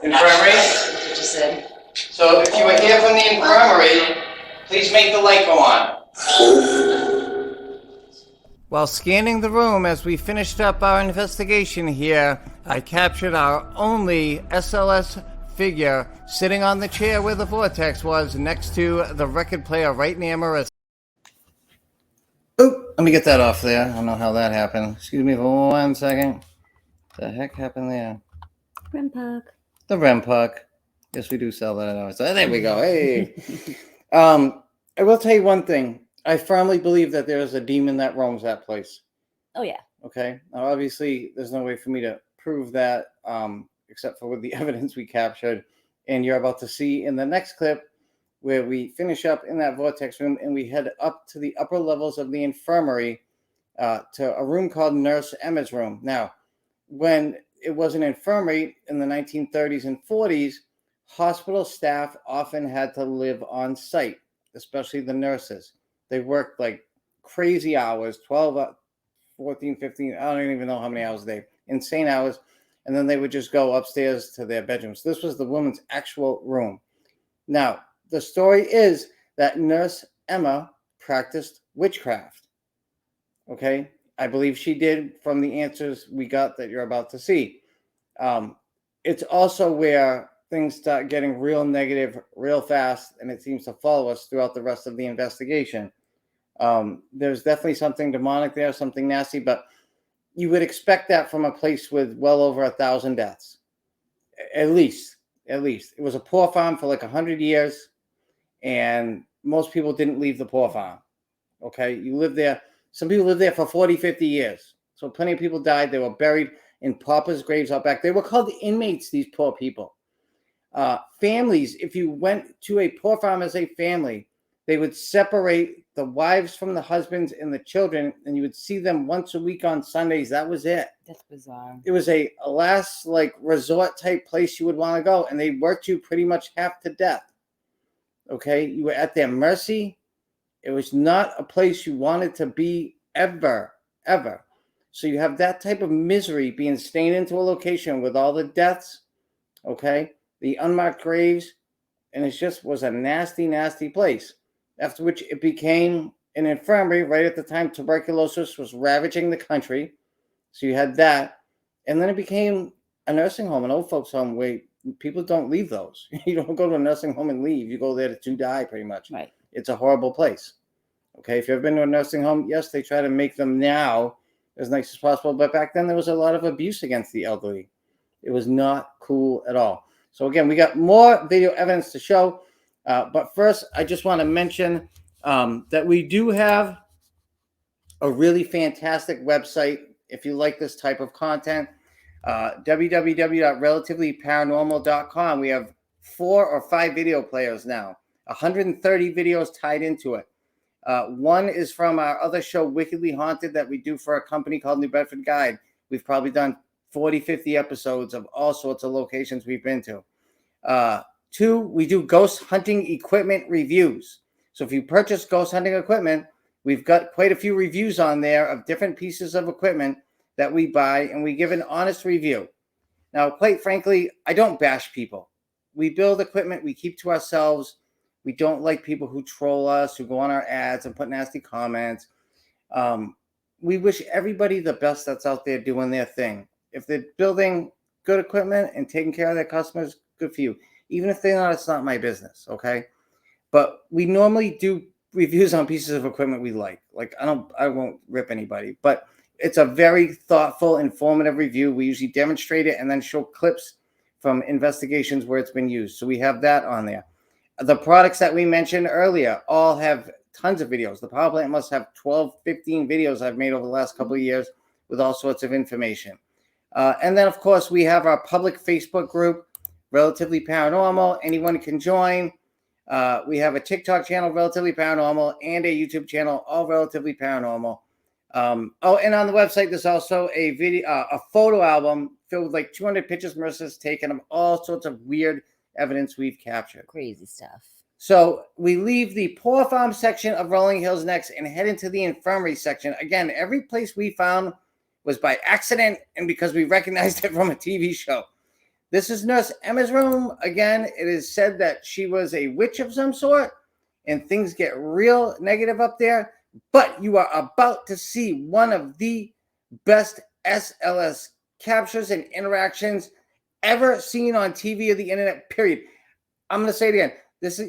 Infirmary? That's what you said. So if you were here from the infirmary, please make the light go on. While scanning the room as we finished up our investigation here, I captured our only SLS figure sitting on the chair where the vortex was next to the record player right near Marissa. Oh, let me get that off there. I don't know how that happened. Excuse me for 1 second. What the heck happened there? REM puck. The REM puck. Yes, we do sell that at ours. There we go. Hey. I will tell you one thing. I firmly believe that there is a demon that roams that place. Oh, yeah. Okay. Now, obviously, there's no way for me to prove that, except for with the evidence we captured. And you're about to see in the next clip where we finish up in that vortex room and we head up to the upper levels of the infirmary to a room called Nurse Emma's room. Now, when it was an infirmary in the 1930s and 40s, hospital staff often had to live on site, especially the nurses. They worked like crazy hours, 12, 14, 15, I don't even know how many hours a day, insane hours. and then they would just go upstairs to their bedrooms. This was the woman's actual room. Now, the story is that Nurse Emma practiced witchcraft. Okay, I believe she did from the answers we got that you're about to see. It's also where things start getting real negative real fast, and it seems to follow us throughout the rest of the investigation. There's definitely something demonic there, something nasty, but you would expect that from a place with well over 1,000 deaths. At least. It was a poor farm for like 100 years, and most people didn't leave the poor farm. Okay, you live there. Some people lived there for 40, 50 years. So plenty of people died. They were buried in paupers' graves out back. They were called inmates, these poor people. Families, if you went to a poor farm as a family, they would separate the wives from the husbands and the children, and you would see them once a week on Sundays. That was it. That's bizarre. It was a last like resort type place you would want to go, and they worked you pretty much half to death. Okay, you were at their mercy. It was not a place you wanted to be ever. So you have that type of misery being stained into a location with all the deaths, okay, the unmarked graves, and it just was a nasty, nasty place. After which it became an infirmary. Right at the time, tuberculosis was ravaging the country. So you had that. And then it became a nursing home, an old folks home where people don't leave those. You don't go to a nursing home and leave. You go there to die pretty much. Right. It's a horrible place. Okay, if you've ever been to a nursing home, yes, they try to make them now as nice as possible. But back then, there was a lot of abuse against the elderly. It was not cool at all. So again, we got more video evidence to show. But first, I just want to mention that we do have a really fantastic website if you like this type of content. www.relativelyparanormal.com. We have 4 or 5 video players now, 130 videos tied into it. One is from our other show, Wickedly Haunted, that we do for a company called New Bedford Guide. We've probably done 40, 50 episodes of all sorts of locations we've been to. 2, we do ghost hunting equipment reviews. So if you purchase ghost hunting equipment, we've got quite a few reviews on there of different pieces of equipment that we buy, and we give an honest review. Now, quite frankly, I don't bash people. We build equipment we keep to ourselves. We don't like people who troll us, who go on our ads and put nasty comments. We wish everybody the best that's out there doing their thing. If they're building good equipment and taking care of their customers, good for you. Even if they're not, it's not my business, okay? But we normally do reviews on pieces of equipment we like. Like, I won't rip anybody, but it's a very thoughtful, informative review. We usually demonstrate it and then show clips from investigations where it's been used. So we have that on there. The products that we mentioned earlier all have tons of videos. The power plant must have 12, 15 videos I've made over the last couple of years with all sorts of information. And then, of course, we have our public Facebook group, Relatively Paranormal. Anyone can join. We have a TikTok channel, Relatively Paranormal, and a YouTube channel, all Relatively Paranormal. And on the website, there's also a video, a photo album filled with like 200 pictures Marissa's taken of all sorts of weird evidence we've captured. Crazy stuff. So we leave the poor farm section of Rolling Hills next and head into the infirmary section. Again, every place we found was by accident and because we recognized it from a TV show. This is Nurse Emma's room. Again, it is said that she was a witch of some sort, and things get real negative up there. But you are about to see one of the best SLS captures and interactions ever seen on TV or the internet, period. I'm going to say it again.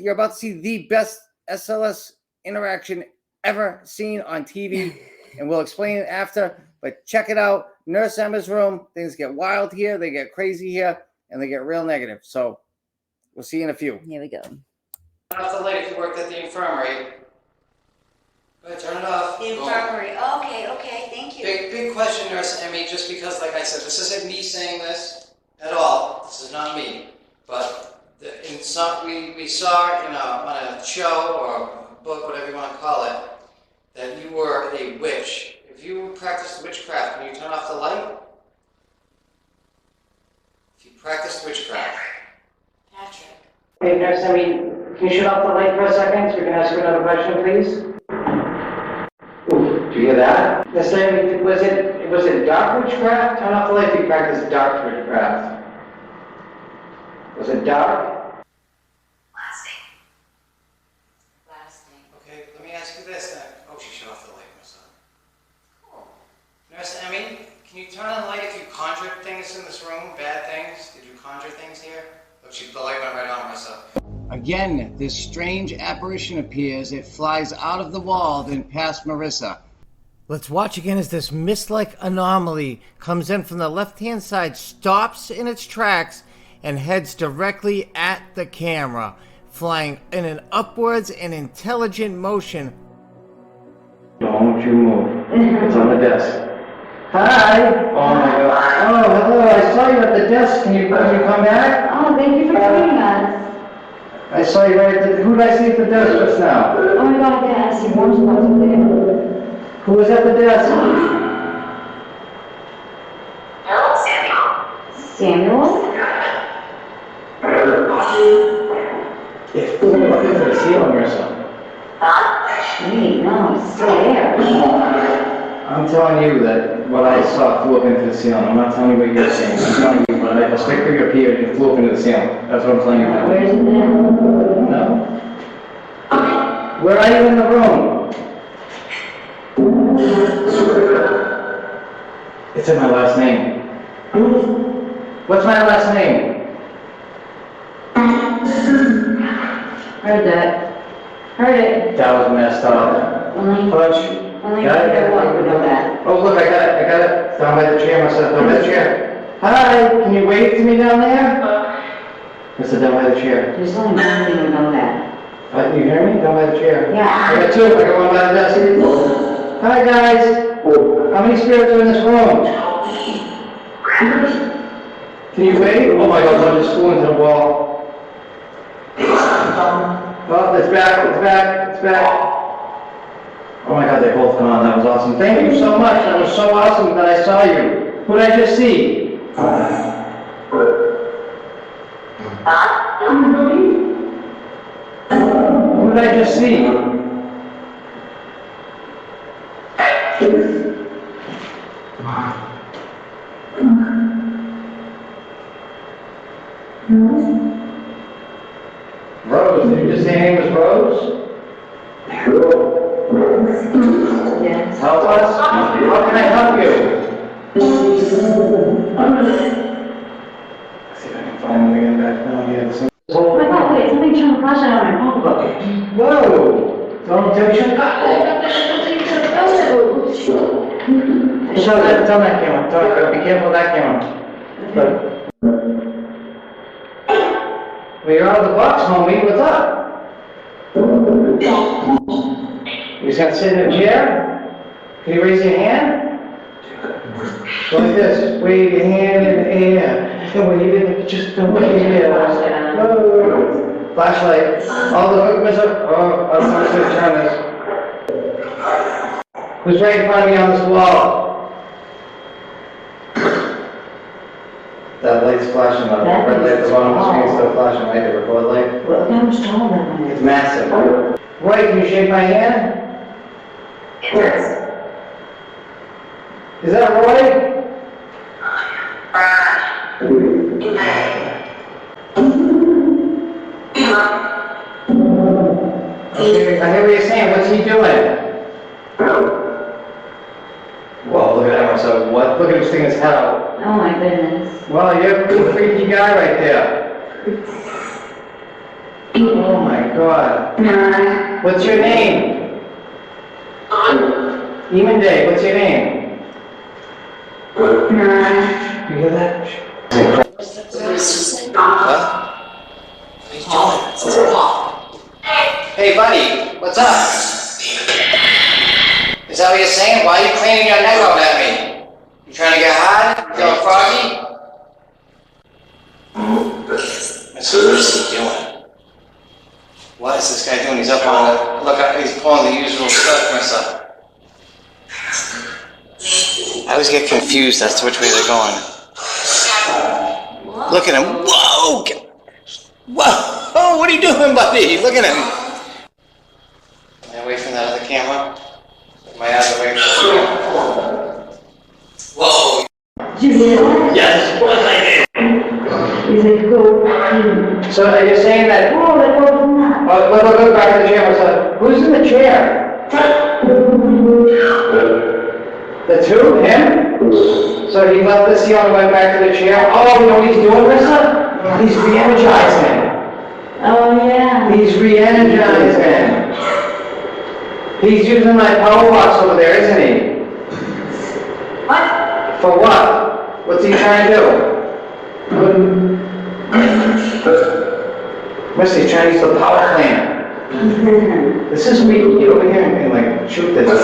You're about to see the best SLS interaction ever seen on TV, and we'll explain it after. But check it out. Nurse Emma's room. Things get wild here. They get crazy here, and they get real negative. So we'll see you in a few. Here we go. Turn off the light if you worked at the infirmary. Go ahead, turn it off. The infirmary. Okay, thank you. Big question, Nurse Emmy, just because, like I said, this isn't me saying this at all. This is not me. But we saw on a show or a book, whatever you want to call it, that you were a witch. If you practiced witchcraft, can you turn off the light? If you practiced witchcraft. Patrick. Hey, Nurse Emmy, can you shut off the light for a second so we can ask you another question, please? Ooh, Did you hear that? Yes, was it dark witchcraft? Turn off the light if you practice dark witchcraft. Was it dark? Last name. Okay, let me ask you this then. Oh, she shut off the light, Marissa. Cool. Nurse Emmy, can you turn on the light if you conjured things in this room? Bad things? Did you conjure things here? Oh, the light went right on, Marissa. Again, this strange apparition appears. It flies out of the wall, then past Marissa. Let's watch again as this mist-like anomaly comes in from the left-hand side, stops in its tracks, and heads directly at the camera, flying in an upwards and intelligent motion. Don't you move. It's on the desk. Hi! Oh my god. Oh, hello, I saw you at the desk. Can you come back? Oh, thank you for joining us. I saw you right at the... Who did I see at the desk just now? Oh my god, yes, your mom's about to there. Who was at the desk? Samuel? If look at the ceiling or something. Wait, no, it's still there. I'm telling you that what I saw flew up into the ceiling. I'm not telling you what you're saying. I'm telling you what a stick figure appeared and flew up into the ceiling. That's what I'm telling you now. Where's it now? No. Where are you in the room? It's in my last name. What's my last name? Heard that. Heard it. That was messed up. Only Punch. Got it? What would know that? Oh, look, I got it. It's down by the chair, myself. Down by the chair. Hi, can you wave to me down there? It's down by the chair. There's only one thing would know that. You hear me? Down by the chair. Yeah. I got two. I got one by the desk. Hi, guys. How many spirits are in this room? Can you wave? Oh my God, I just flew into the wall. Oh, it's back. Oh my God, they're both gone. That was awesome. Thank you so much. That was so awesome that I saw you. Who did I just see? Who did I just see? Rose, did you just say your name was Rose? Yes. Help us? How can I help you? Let's see if I can find them again back down here. Oh my god, wait, somebody turned the flashlight on my pocketbook. Whoa! Don't tell me shut Tell that camera. Be careful of that camera. But, well, you're out of the box, homie. What's up? You just gonna sit in a chair? Can you raise your hand? Go like this. Wave your hand in the air. And when you get just don't wave your hand. Whoa. Flashlight. All the equipment's up. Oh, I don't know how to turn this. Who's right in front of me on this wall? That light's flashing on the red light at the bottom of the screen, still flashing, right? The record light. Look how much taller that one It's is. massive. Roy, can you shake my hand? Is that Roy? Okay, I hear what you're saying. What's he doing? Whoa, look at that one. So what? Look at him sticking his head out. Oh my goodness. Well, you're a pretty freaky guy right there. Oh my God. What's your name? Demon Day, what's your name? You hear that? What? Hey buddy, what's up? Is that what you're saying? Why are you cleaning your neck out at me? You trying to get hard? You feeling froggy? What's he doing? What is this guy doing? He's up on the, look up, he's pulling the usual stuff myself. I always get confused as to which way they're going. Look at him. Whoa! Whoa! What are you doing, buddy? Look at him. Am I away from that other camera? Am My eyes are right now. Whoa. Did you hear that? Yes, of course I did. Is it cool? So are you saying that? Oh, that wasn't that. Look, back to the chair. So, who's in the chair? The two? Him? So he left this here and went back to the chair. Oh, you know what he's doing, Rissa? He's re-energizing. Oh, yeah. He's re-energizing. He's using my power box over there, isn't he? What? For what? What's he trying to do? Mister, he's trying to use the power plant. This is weird. Get over here and like shoot this. Look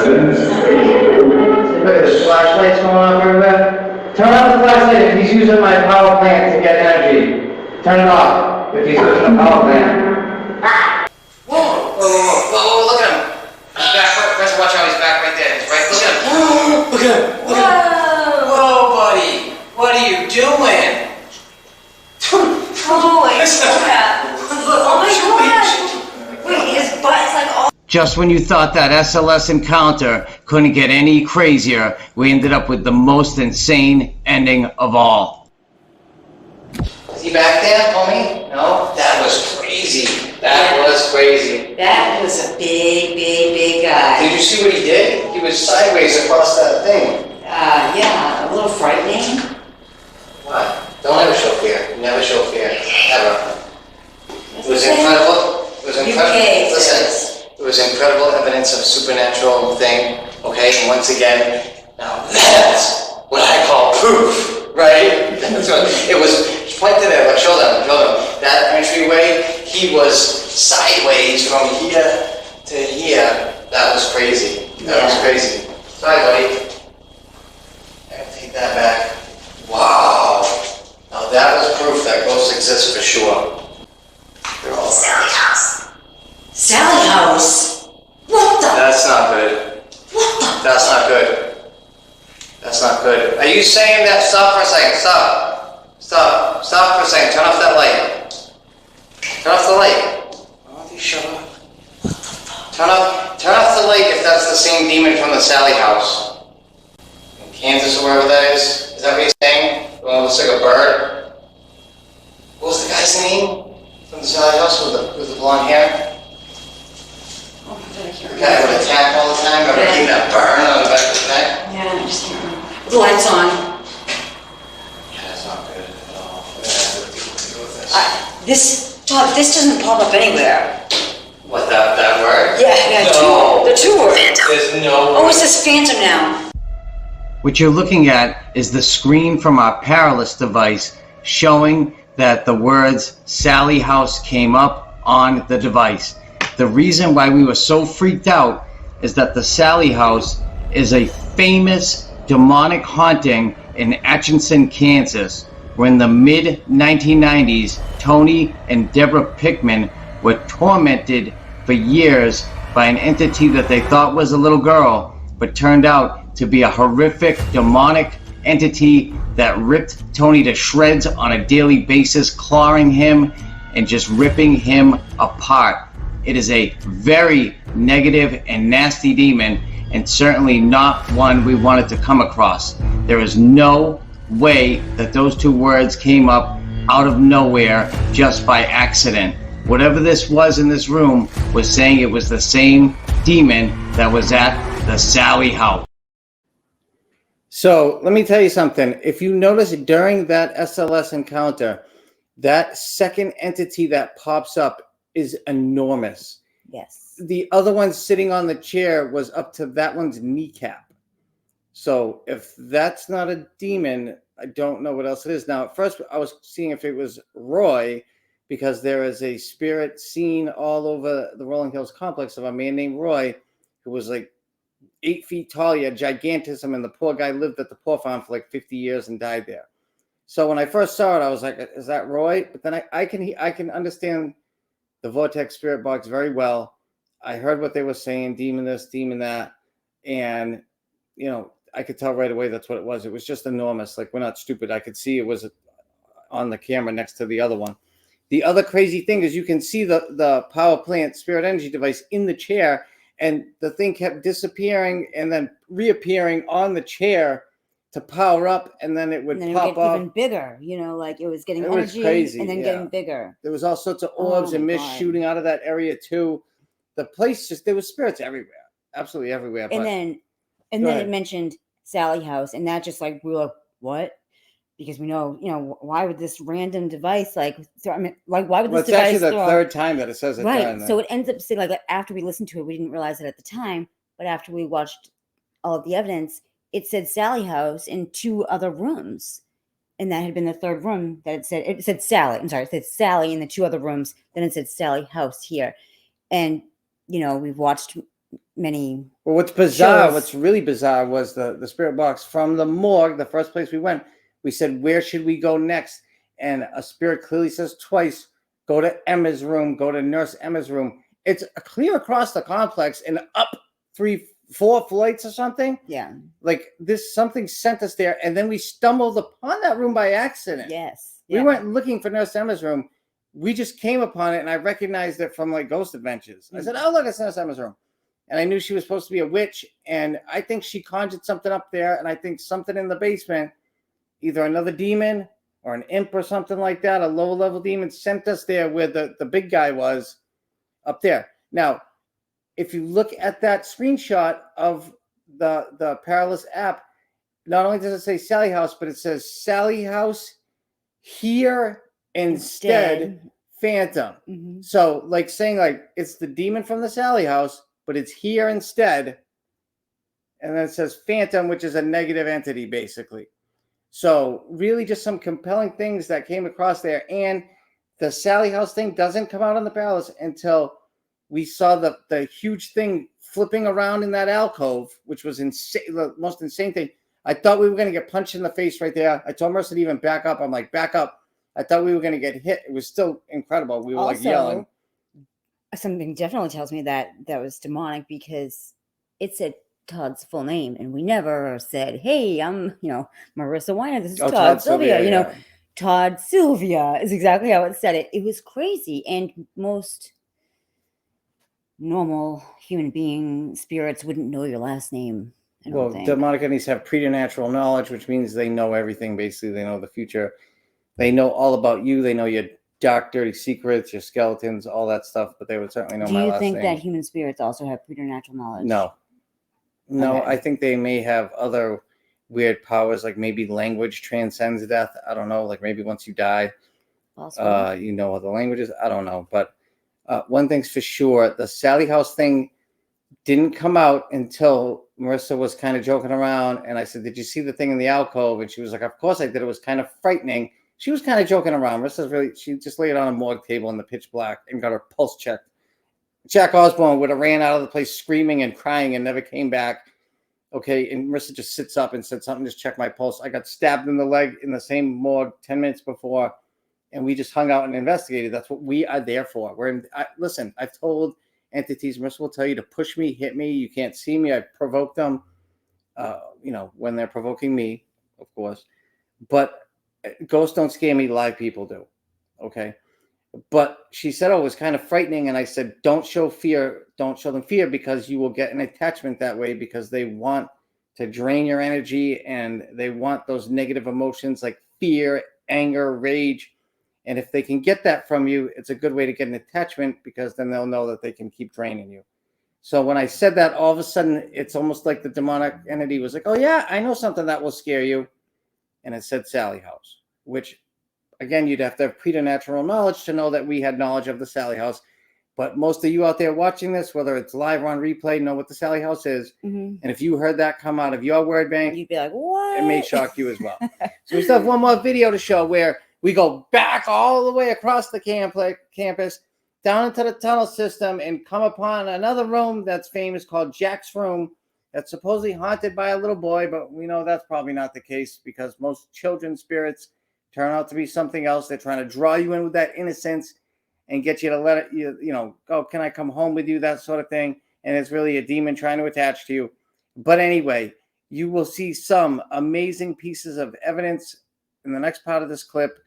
at this flashlight's going off everywhere. Turn on the flashlight if he's using my power plant to get energy. Turn it off if he's using the power plant. Whoa, look at him. He's back right, let's watch how he's back right there. He's right, look at him. Look at him. Whoa, buddy. What are you doing? Holy crap. Oh my god. Wait, his butt's like all... Just when you thought that SLS encounter couldn't get any crazier, we ended up with the most insane ending of all. Is he back there, homie? No? That was crazy. That was crazy. That was a big guy. Did you see what he did? He was sideways across that thing. Yeah, a little frightening. What? Don't ever show fear. Never show fear. Ever. It was incredible. It was incredible. Listen, it was incredible evidence of supernatural thing. Okay, and once again, now that's what I call proof, right? That's what it was. Point to there. Show them. That entryway, he was sideways from here to here. That was crazy. That was crazy. Sorry, buddy. I gotta take that back. Wow. Now that was proof that ghosts exist for sure. They're all Sally House. Sally House? What the? That's not good. What the? That's not good. That's not good. Are you saying that? Stop for a second. Stop for a second. Turn off that light. Turn off the light. Why won't you shut up? Turn off the light if that's the same demon from the Sally House. In Kansas or wherever that is. Is that what you're saying? The one that looks like a bird? What was the guy's name? From the Sally House with the blonde hair? Oh my god, I can't The remember. guy with a tap all the time? Remember getting that burn on the back of his neck? Yeah, I just can't remember. The light's on. Yeah, that's not good at all. We're gonna have to deal with this. Todd, this doesn't pop up anywhere. What, that word? Yeah, No. the two words. There's no. Oh, it says phantom now. What you're looking at is the screen from our Parapost device showing that the words Sally House came up on the device. The reason why we were so freaked out is that the Sally House is a famous demonic haunting in Atchison, Kansas, where in the mid-1990s, Tony and Deborah Pickman were tormented for years by an entity that they thought was a little girl, but turned out to be a horrific demonic entity that ripped Tony to shreds on a daily basis, clawing him and just ripping him apart. It is a very negative and nasty demon, and certainly not one we wanted to come across. There is no way that those two words came up out of nowhere just by accident. Whatever this was in this room was saying it was the same demon that was at the Sally House. So let me tell you something. If you notice during that SLS encounter, that second entity that pops up is enormous. Yes. The other one sitting on the chair was up to that one's kneecap. So if that's not a demon, I don't know what else it is. Now, at first I was seeing if it was Roy, because there is a spirit seen all over the Rolling Hills complex of a man named Roy, who was like 8 feet tall. He had gigantism, and the poor guy lived at the poor farm for like 50 years and died there. So when I first saw it, I was like, is that Roy? But then I can understand the Vortex Spirit Box very well. I heard what they were saying, demon this, demon that. And, you know, I could tell right away that's what it was. It was just enormous. Like, we're not stupid. I could see it was on the camera next to the other one. The other crazy thing is you can see the power plant spirit energy device in the chair, and the thing kept disappearing and then reappearing on the chair to power up, and then it would And then it pop would get off. even bigger, like it was getting It was energy crazy, and then yeah. getting bigger. There was all sorts of orbs Oh and my mist God. shooting out of that area too. The place there was spirits everywhere, absolutely everywhere. And but then Go it ahead. mentioned Sally House, and that just like we were like, what? Because we know, why would this random device why would well, this it's device actually the throw- third time that it says it. right? So it ends up saying like after we listened to it, we didn't realize it at the time, but after we watched all of the evidence, it said Sally House in 2 other rooms, and that had been the third room that it said Sally. I'm sorry, it said Sally in the 2 other rooms. Then it said Sally House here, and we've watched many. Well, what's bizarre, shows. what's really bizarre was the spirit box from the morgue, the first place we went. We said, where should we go next? And a spirit clearly says twice, go to Emma's room, go to Nurse Emma's room. It's clear across the complex and up 3-4 flights or something. Yeah. Like something sent us there. And then we stumbled upon that room by accident. Yes. We weren't looking for Nurse Emma's room. We just came upon it, and I recognized it from like Ghost Adventures. I said, oh, look, it's Nurse Emma's room. And I knew she was supposed to be a witch. And I think she conjured something up there. And I think something in the basement, either another demon or an imp or something like that, a low-level demon, sent us there where the big guy was up there. Now, if you look at that screenshot of the Paralysis app, not only does it say Sally House, but it says Sally House here instead Phantom. Mm-hmm. So like saying like it's the demon from the Sally House, but it's here instead. And then it says Phantom, which is a negative entity, basically. So really just some compelling things that came across there. And the Sally House thing doesn't come out on the Paralysis until we saw the huge thing flipping around in that alcove, which was insane, the most insane thing. I thought we were going to get punched in the face right there. I told Marissa to even back up. I'm like, back up. I thought we were going to get hit. It was still incredible. We were like yelling. Something definitely tells me that was demonic, because it said Todd's full name, and we never said, hey, I'm, Marissa Weiner. This is Todd Sylvia. Yeah. Todd Sylvia is exactly how it said it. It was crazy. And most normal human being spirits wouldn't know your last name. Well, demonic entities have preternatural knowledge, which means they know everything. Basically, they know the future. They know all about you. They know your dark, dirty secrets, your skeletons, all that stuff. But they would certainly know my last name. Do you think that human spirits also have preternatural knowledge? No. Okay. I think they may have other weird powers, like maybe language transcends death. I don't know. Like maybe once you die, you know other languages. I don't know. But one thing's for sure, the Sally House thing didn't come out until Marissa was kind of joking around. And I said, did you see the thing in the alcove? And she was like, of course I did. It was kind of frightening. She was kind of joking around. She just laid on a morgue table in the pitch black and got her pulse checked. Jack Osborne would have ran out of the place screaming and crying and never came back. Okay, and Marissa just sits up and said something, just check my pulse. I got stabbed in the leg in the same morgue 10 minutes before, and we just hung out and investigated. That's what we are there for. Listen, I've told entities, Marissa will tell you to push me, hit me. You can't see me. I provoke them, when they're provoking me, of course. But ghosts don't scare me, live people do. Okay? But she said, it was kind of frightening. And I said, don't show fear. Don't show them fear, because you will get an attachment that way, because they want to drain your energy and they want those negative emotions like fear, anger, rage. And if they can get that from you, it's a good way to get an attachment, because then they'll know that they can keep draining you. So when I said that, all of a sudden, it's almost like the demonic entity was like, oh, yeah, I know something that will scare you. And it said Sally House, which, again, you'd have to have preternatural knowledge to know that we had knowledge of the Sally House. But most of you out there watching this, whether it's live or on replay, know what the Sally House is. Mm-hmm. And if you heard that come out of your word bank, you'd be like, what? It may shock you as well. So we still have one more video to show where we go back all the way across the campus, down into the tunnel system, and come upon another room that's famous called Jack's Room, that's supposedly haunted by a little boy, but we know that's probably not the case, because most children's spirits turn out to be something else. They're trying to draw you in with that innocence and get you to let it, go, can I come home with you, that sort of thing. And it's really a demon trying to attach to you. But anyway, you will see some amazing pieces of evidence in the next part of this clip,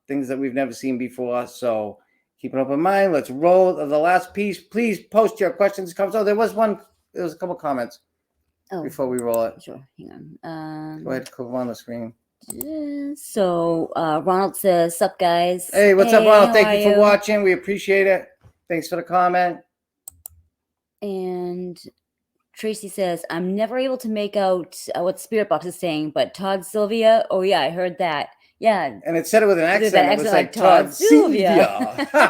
things that we've never seen before. So Keep an open mind. Let's roll the last piece. Please post your questions, comments. Oh, there was a couple comments before we roll it. Sure. Hang on. Go ahead, click on the screen. So Ronald says, "Sup, guys?" Hey, what's up, Ronald? Thank you for you? watching. We appreciate it. Thanks for the comment. And Tracy says, "I'm never able to make out what Spirit Box is saying, but Todd Sylvia. Oh yeah, I heard that. Yeah." And it said it with an accent. It was like Todd Sylvia. All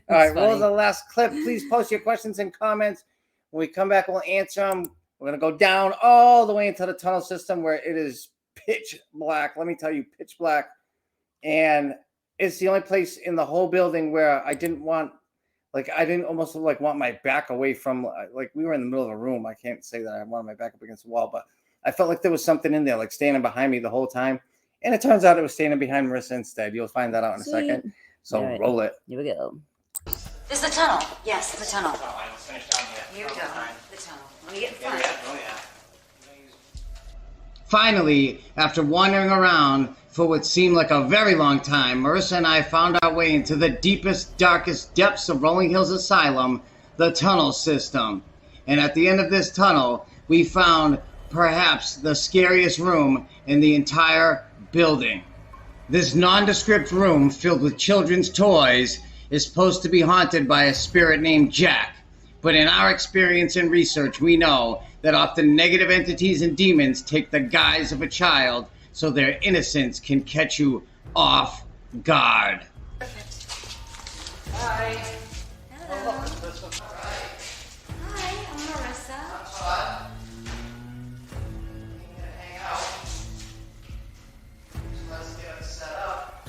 right, roll the last clip. Please post your questions and comments. When we come back, we'll answer them. We're going to go down all the way into the tunnel system where it is pitch black. Let me tell you, pitch black. And it's the only place in the whole building where I didn't want my back away from, like, we were in the middle of a room. I can't say that I wanted my back up against the wall, but I felt like there was something in there, like standing behind me the whole time. And it turns out it was standing behind Marissa instead. You'll find that out in a second. So roll it. Here we go. This is the tunnel. Yes, the tunnel. Oh, I was finished down here. Here we go. The tunnel. Let me get in front. Finally, after wandering around for what seemed like a very long time, Marissa and I found our way into the deepest, darkest depths of Rolling Hills Asylum, the tunnel system. And at the end of this tunnel, we found perhaps the scariest room in the entire building. This nondescript room filled with children's toys is supposed to be haunted by a spirit named Jack. But in our experience and research, we know that often negative entities and demons take the guise of a child so their innocence can catch you off guard. Hi. Hello. Hi, I'm Marissa. I'm Todd. Hang out. So let's get it set up.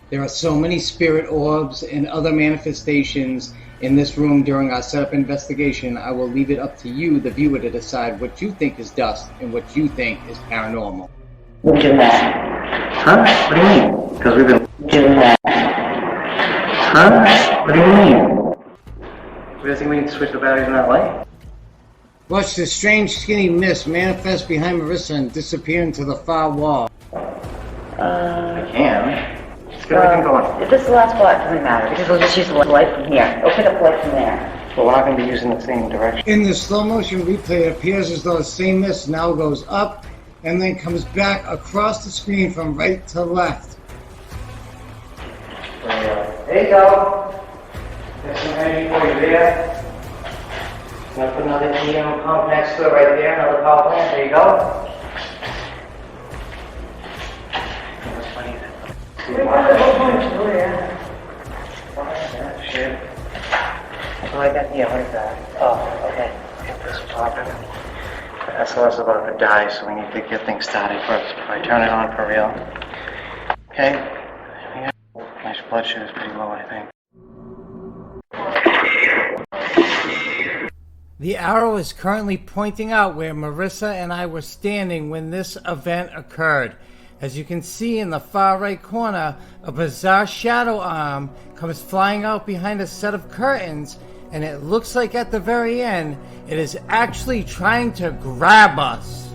There are so many spirit orbs and other manifestations in this room during our setup investigation. I will leave it up to you, the viewer, to decide what you think is dust and what you think is paranormal. Doing that. Huh? What do you mean? Because we've been doing that. Huh? What do you mean? We don't think we need to switch the batteries in that light? Watch the strange skinny mist manifest behind Marissa and disappear into the far wall. I can. Let's get everything going. If this is the last spot, it doesn't matter, because we'll just use the light from here. We'll pick up light from there. But we're not going to be using the same direction. In the slow motion replay, it appears as though the same mist now goes up and then comes back across the screen from right to left. There you go. There's some energy for you there. I'm going to put another EM pump next to it right there, another power plant. There you go. That's funny. Yeah, shit. So I got, yeah, what is that? Oh, okay. Get this popping. The SLR's about to die, so we need to get things started first before I turn it on for real. Okay. Yeah. My blood sugar's pretty low, I think. The arrow is currently pointing out where Marissa and I were standing when this event occurred. As you can see in the far right corner, a bizarre shadow arm comes flying out behind a set of curtains, and it looks like at the very end, it is actually trying to grab us.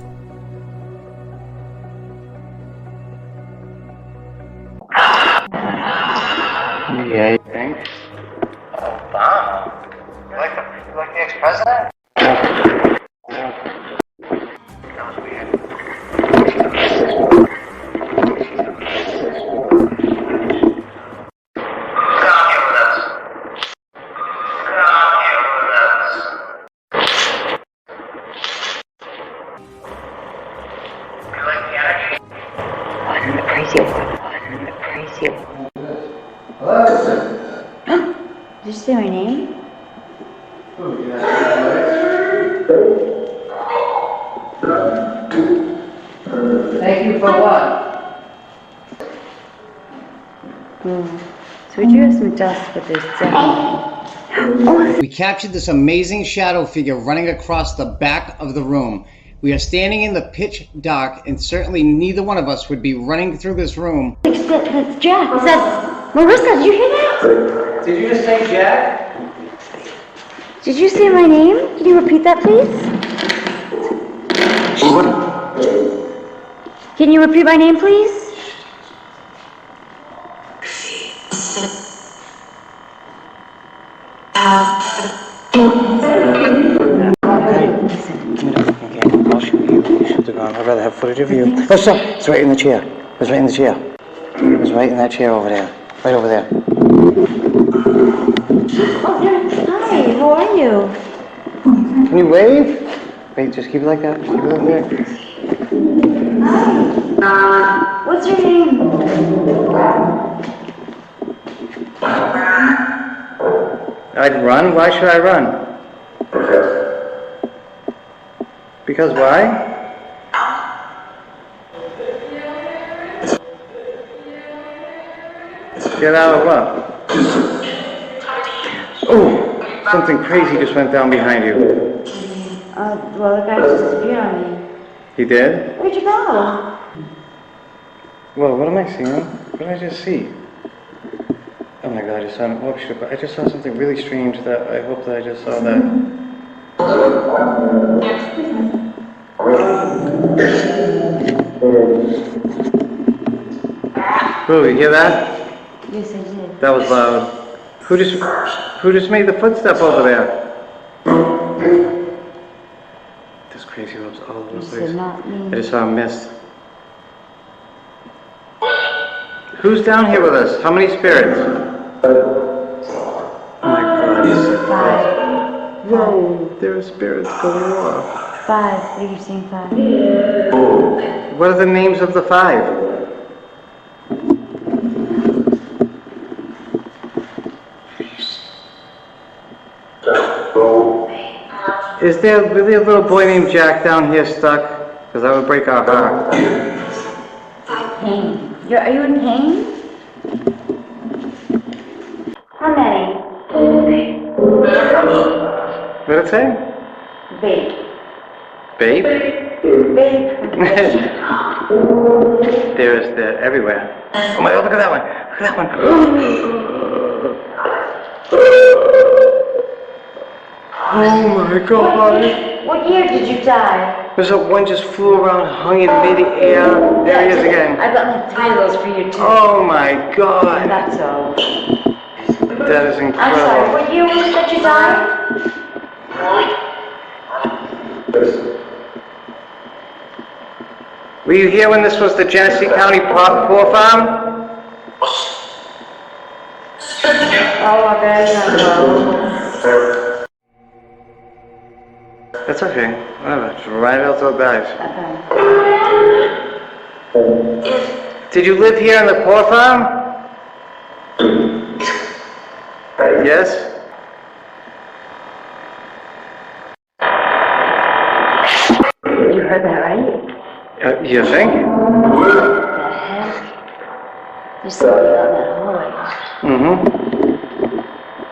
Yeah, you think? Obama? You like the ex-president? That was weird. Did you say my name? Thank you for what? So we do have some dust, but there's definitely... We captured this amazing shadow figure running across the back of the room. We are standing in the pitch dark, and certainly neither one of us would be running through this room. That's Jack. Is that... Marissa, did you hear that? Did you just say Jack? Did you say my name? Can you repeat that, please? Can you repeat my name, please? I'll shoot you. You shoot the gun. I'd rather have footage of you. Oh, stop! It's right in the chair. It's right in the chair. It's right in that chair over there. Right over there. Oh, hi, how are you? Can you wave? Wait, just keep it like that. Just keep it like that. Hi. What's your name? I'd run? Why should I run? Because why? Get out of what? Oh, something crazy just went down behind you. Well, the guy just disappeared on me. He did? Where'd you go? Well, what am I seeing? What did I just see? Oh my god, I just saw I just saw something really strange that I hope that I just saw that. Boo, you hear that? Yes, I did. That was loud. Who just made the footstep over there? This crazy loves all over the place. Not me. I just saw a mist. Who's down here with us? How many spirits? Oh my god. Five. Whoa, there are spirits going off. 5. What are you saying, 5? What are the names of the 5? Is there really a little boy named Jack down here stuck? Because that would break our heart. Pain. Are you in pain? How many? What did it say? Babe. Babe? Babe. They're everywhere. Oh my god, look at that one. Look at that one. Oh my god. What year did you die? There's that one just flew around, hung in mid-air. There he is again. I've got like 3 of those for you too. Oh my god. That's all. That is I'm sorry, incredible. what year was it that you died? Were you here when this was the Genesee County Poor Farm? Oh, I bet That's okay. Whatever. Just write it out to the guys. Okay. Did you live here on the Poor Farm? Yes? You heard that right? You think? What the heck? There's somebody out in that hallway. Mm-hmm.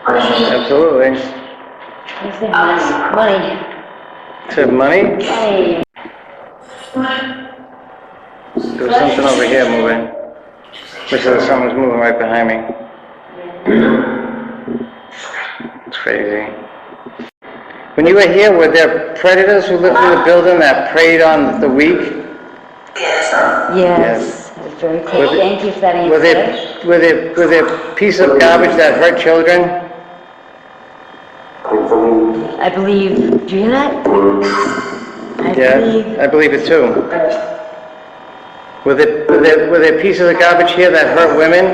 Absolutely. Where's their money? Said money? Money. There was something over here moving. Looks like someone's moving right behind me. It's crazy. When you were here, were there predators who lived in the building that preyed on the weak? Yes. That was very cool. Was it- Thank you for that answer. Were there pieces of garbage that hurt children? I believe. Do you hear that? I believe it too. Were there pieces of garbage here that hurt women?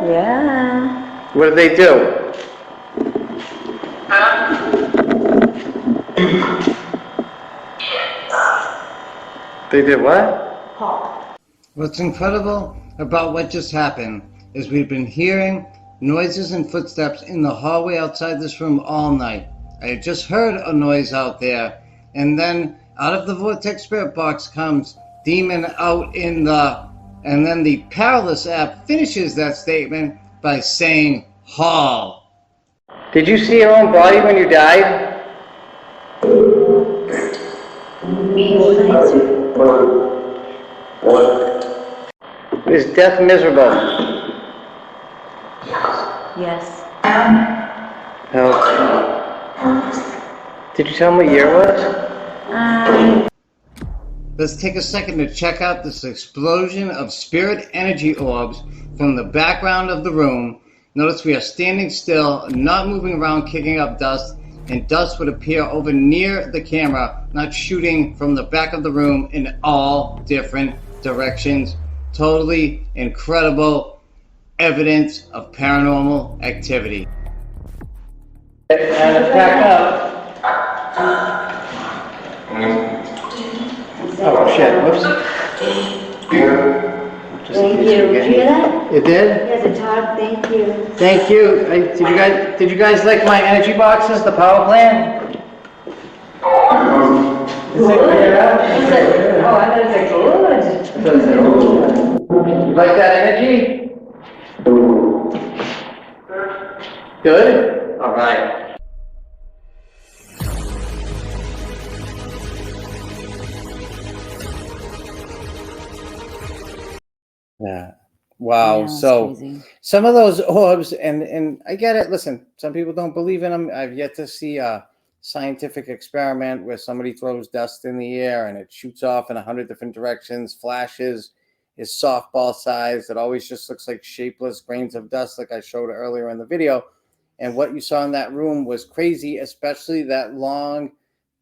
Yeah. What did they do? They did what? What's incredible about what just happened is we've been hearing noises and footsteps in the hallway outside this room all night. I had just heard a noise out there, and then out of the Vortex Spirit Box comes Demon out in the... And then the Powerless app finishes that statement by saying hall. Did you see your own body when you died? Is death miserable? Yes. No. Did you tell him what year it was? Let's take a second to check out this explosion of spirit energy orbs from the background of the room, Notice we are standing still, not moving around, kicking up dust, and dust would appear over near the camera, not shooting from the back of the room in all different directions. Totally incredible evidence of paranormal activity. And it's back up. Oh shit, whoops. Thank you. Did you hear that? It did? Yes, Todd, thank you. Thank you. Did you guys like my energy boxes, the power plant? Is it clear out? Oh, I thought it was good. You like that energy? Good? All right. Yeah. Wow. Yeah, it's So crazy. some of those orbs, and I get it. Listen, some people don't believe in them. I've yet to see a scientific experiment where somebody throws dust in the air and it shoots off in 100 different directions, flashes, is softball size. It always just looks like shapeless grains of dust, like I showed earlier in the video. And what you saw in that room was crazy, especially that long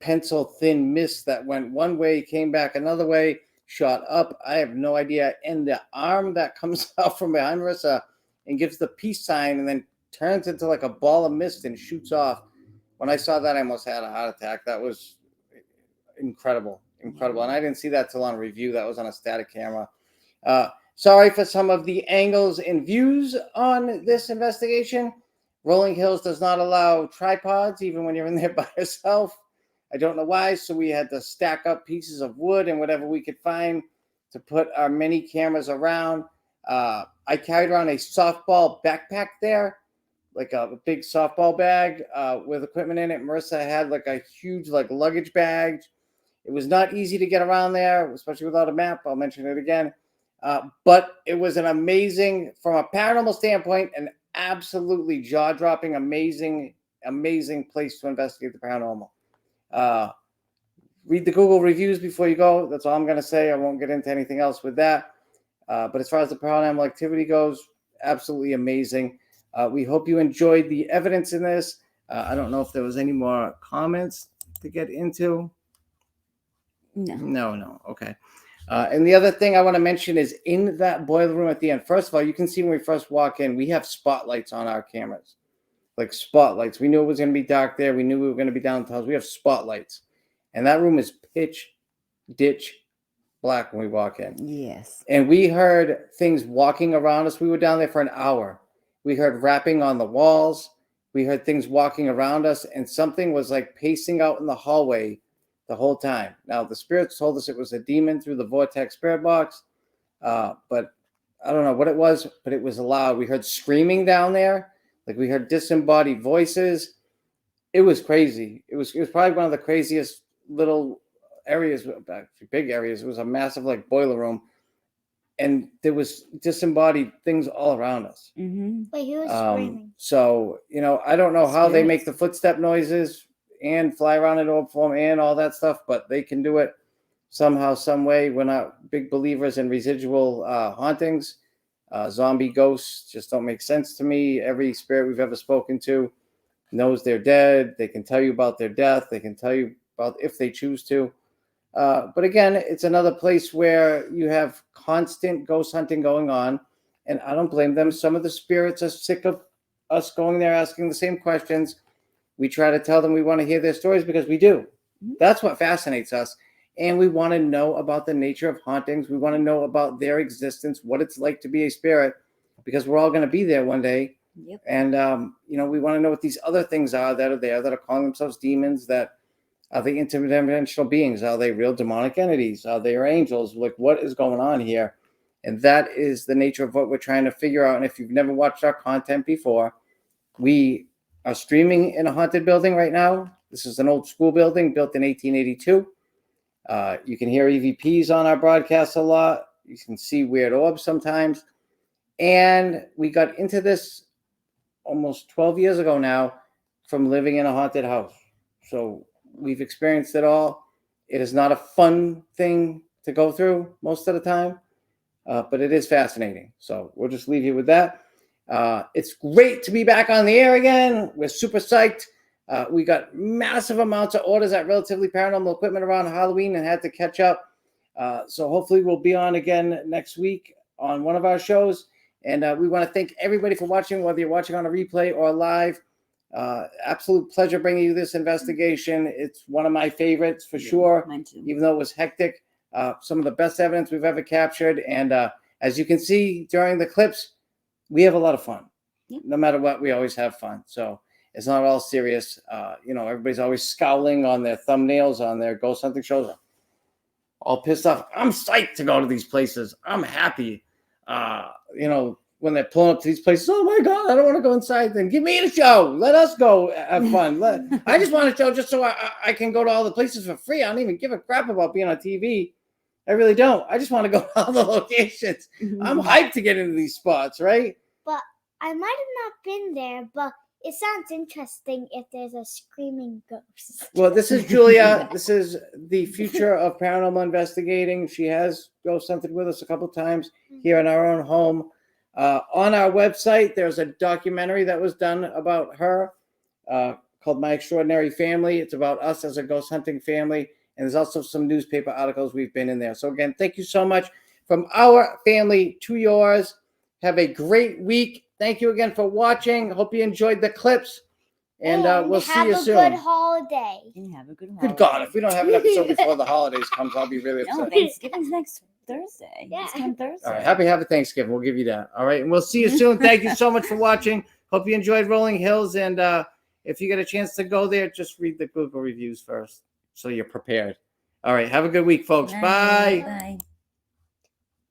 pencil thin mist that went one way, came back another way, shot up. I have no idea. And the arm that comes out from behind Marissa and gives the peace sign and then turns into like a ball of mist and shoots off. When I saw that, I almost had a heart attack. That was incredible. And I didn't see that till on review. That was on a static camera. Sorry for some of the angles and views on this investigation. Rolling Hills does not allow tripods, even when you're in there by yourself. I don't know why, so we had to stack up pieces of wood and whatever we could find to put our mini cameras around. I carried around a softball backpack there, like a big softball bag with equipment in it. Marissa had like a huge like luggage bag. It was not easy to get around there, especially without a map. I'll mention it again. But it was an amazing, from a paranormal standpoint, an absolutely jaw-dropping, amazing place to investigate the paranormal. Read the Google reviews before you go. That's all I'm going to say. I won't get into anything else with that. But as far as the paranormal activity goes, absolutely amazing. We hope you enjoyed the evidence in this. I don't know if there was any more comments to get into. No. Okay. And the other thing I want to mention is in that boiler room at the end. First of all, you can see when we first walk in, we have spotlights on our cameras, like spotlights. We knew it was going to be dark there. We knew we were going to be downtown. We have spotlights, and that room is pitch black when we walk in. Yes. And we heard things walking around us. We were down there for an hour. We heard rapping on the walls. We heard things walking around us, and something was like pacing out in the hallway the whole time. Now, the spirits told us it was a demon through the vortex spirit box, but I don't know what it was, but it was loud. We heard screaming down there, like we heard disembodied voices. It was crazy. It was probably one of the craziest little areas, big areas. It was a massive like boiler room, and there was disembodied things all around us. Mm-hmm. Wait, who was screaming? So, I don't know how they make the footstep noises and fly around in orb form and all that stuff, but they can do it somehow, some way. We're not big believers in residual hauntings. Zombie ghosts just don't make sense to me. Every spirit we've ever spoken to knows they're dead. They can tell you about their death. They can tell you about if they choose to. But again, it's another place where you have constant ghost hunting going on, and I don't blame them. Some of the spirits are sick of us going there asking the same questions. We try to tell them we want to hear their stories because we do. That's what fascinates us. And we want to know about the nature of hauntings. We want to know about their existence, what it's like to be a spirit, because we're all going to be there one day. Yep. And, we want to know what these other things are that are there, that are calling themselves demons, that are they interdimensional beings? Are they real demonic entities? Are they angels? Like, what is going on here? And that is the nature of what we're trying to figure out. And if you've never watched our content before, we are streaming in a haunted building right now. This is an old school building built in 1882. You can hear EVPs on our broadcasts a lot. You can see weird orbs sometimes. And we got into this almost 12 years ago now from living in a haunted house. So we've experienced it all. It is not a fun thing to go through most of the time, but it is fascinating. So we'll just leave you with that. It's great to be back on the air again. We're super psyched. We got massive amounts of orders at Relatively Paranormal Equipment around Halloween and had to catch up. So hopefully we'll be on again next week on one of our shows. And we want to thank everybody for watching, whether you're watching on a replay or live. Absolute pleasure bringing you this investigation. It's one of my favorites for sure, Mine too. even though it was hectic. Some of the best evidence we've ever captured. And as you can see during the clips, we have a lot of fun. Yep. No matter what, we always have fun. So it's not all serious. Everybody's always scowling on their thumbnails on their ghost hunting shows. All pissed off. I'm psyched to go to these places. I'm happy. When they're pulling up to these places, oh my God, I don't want to go inside. Then give me the show. Let us go have fun. I just want a show just so I can go to all the places for free. I don't even give a crap about being on TV. I really don't. I just want to go to all the locations. I'm hyped to get into these spots, right? But I might have not been there, but it sounds interesting if there's a screaming ghost. Well, this is Julia. This is the future of paranormal investigating. She has ghost hunted with us a couple times here in our own home. On our website, there's a documentary that was done about her called My Extraordinary Family. It's about us as a ghost hunting family. And there's also some newspaper articles we've been in there. So again, thank you so much from our family to yours. Have a great week. Thank you again for watching. Hope you enjoyed the clips. And we'll see you soon. Have a good holiday. And have a good holiday. Good God, if we don't have an episode before the holidays comes, I'll be really upset. No, Thanksgiving's next Thursday. Yeah. This time Thursday. All right, happy Thanksgiving. We'll give you that. All right, and we'll see you soon. Thank you so much for watching. Hope you enjoyed Rolling Hills. And if you get a chance to go there, just read the Google reviews first so you're prepared. All right, have a good week, folks. Bye. Bye.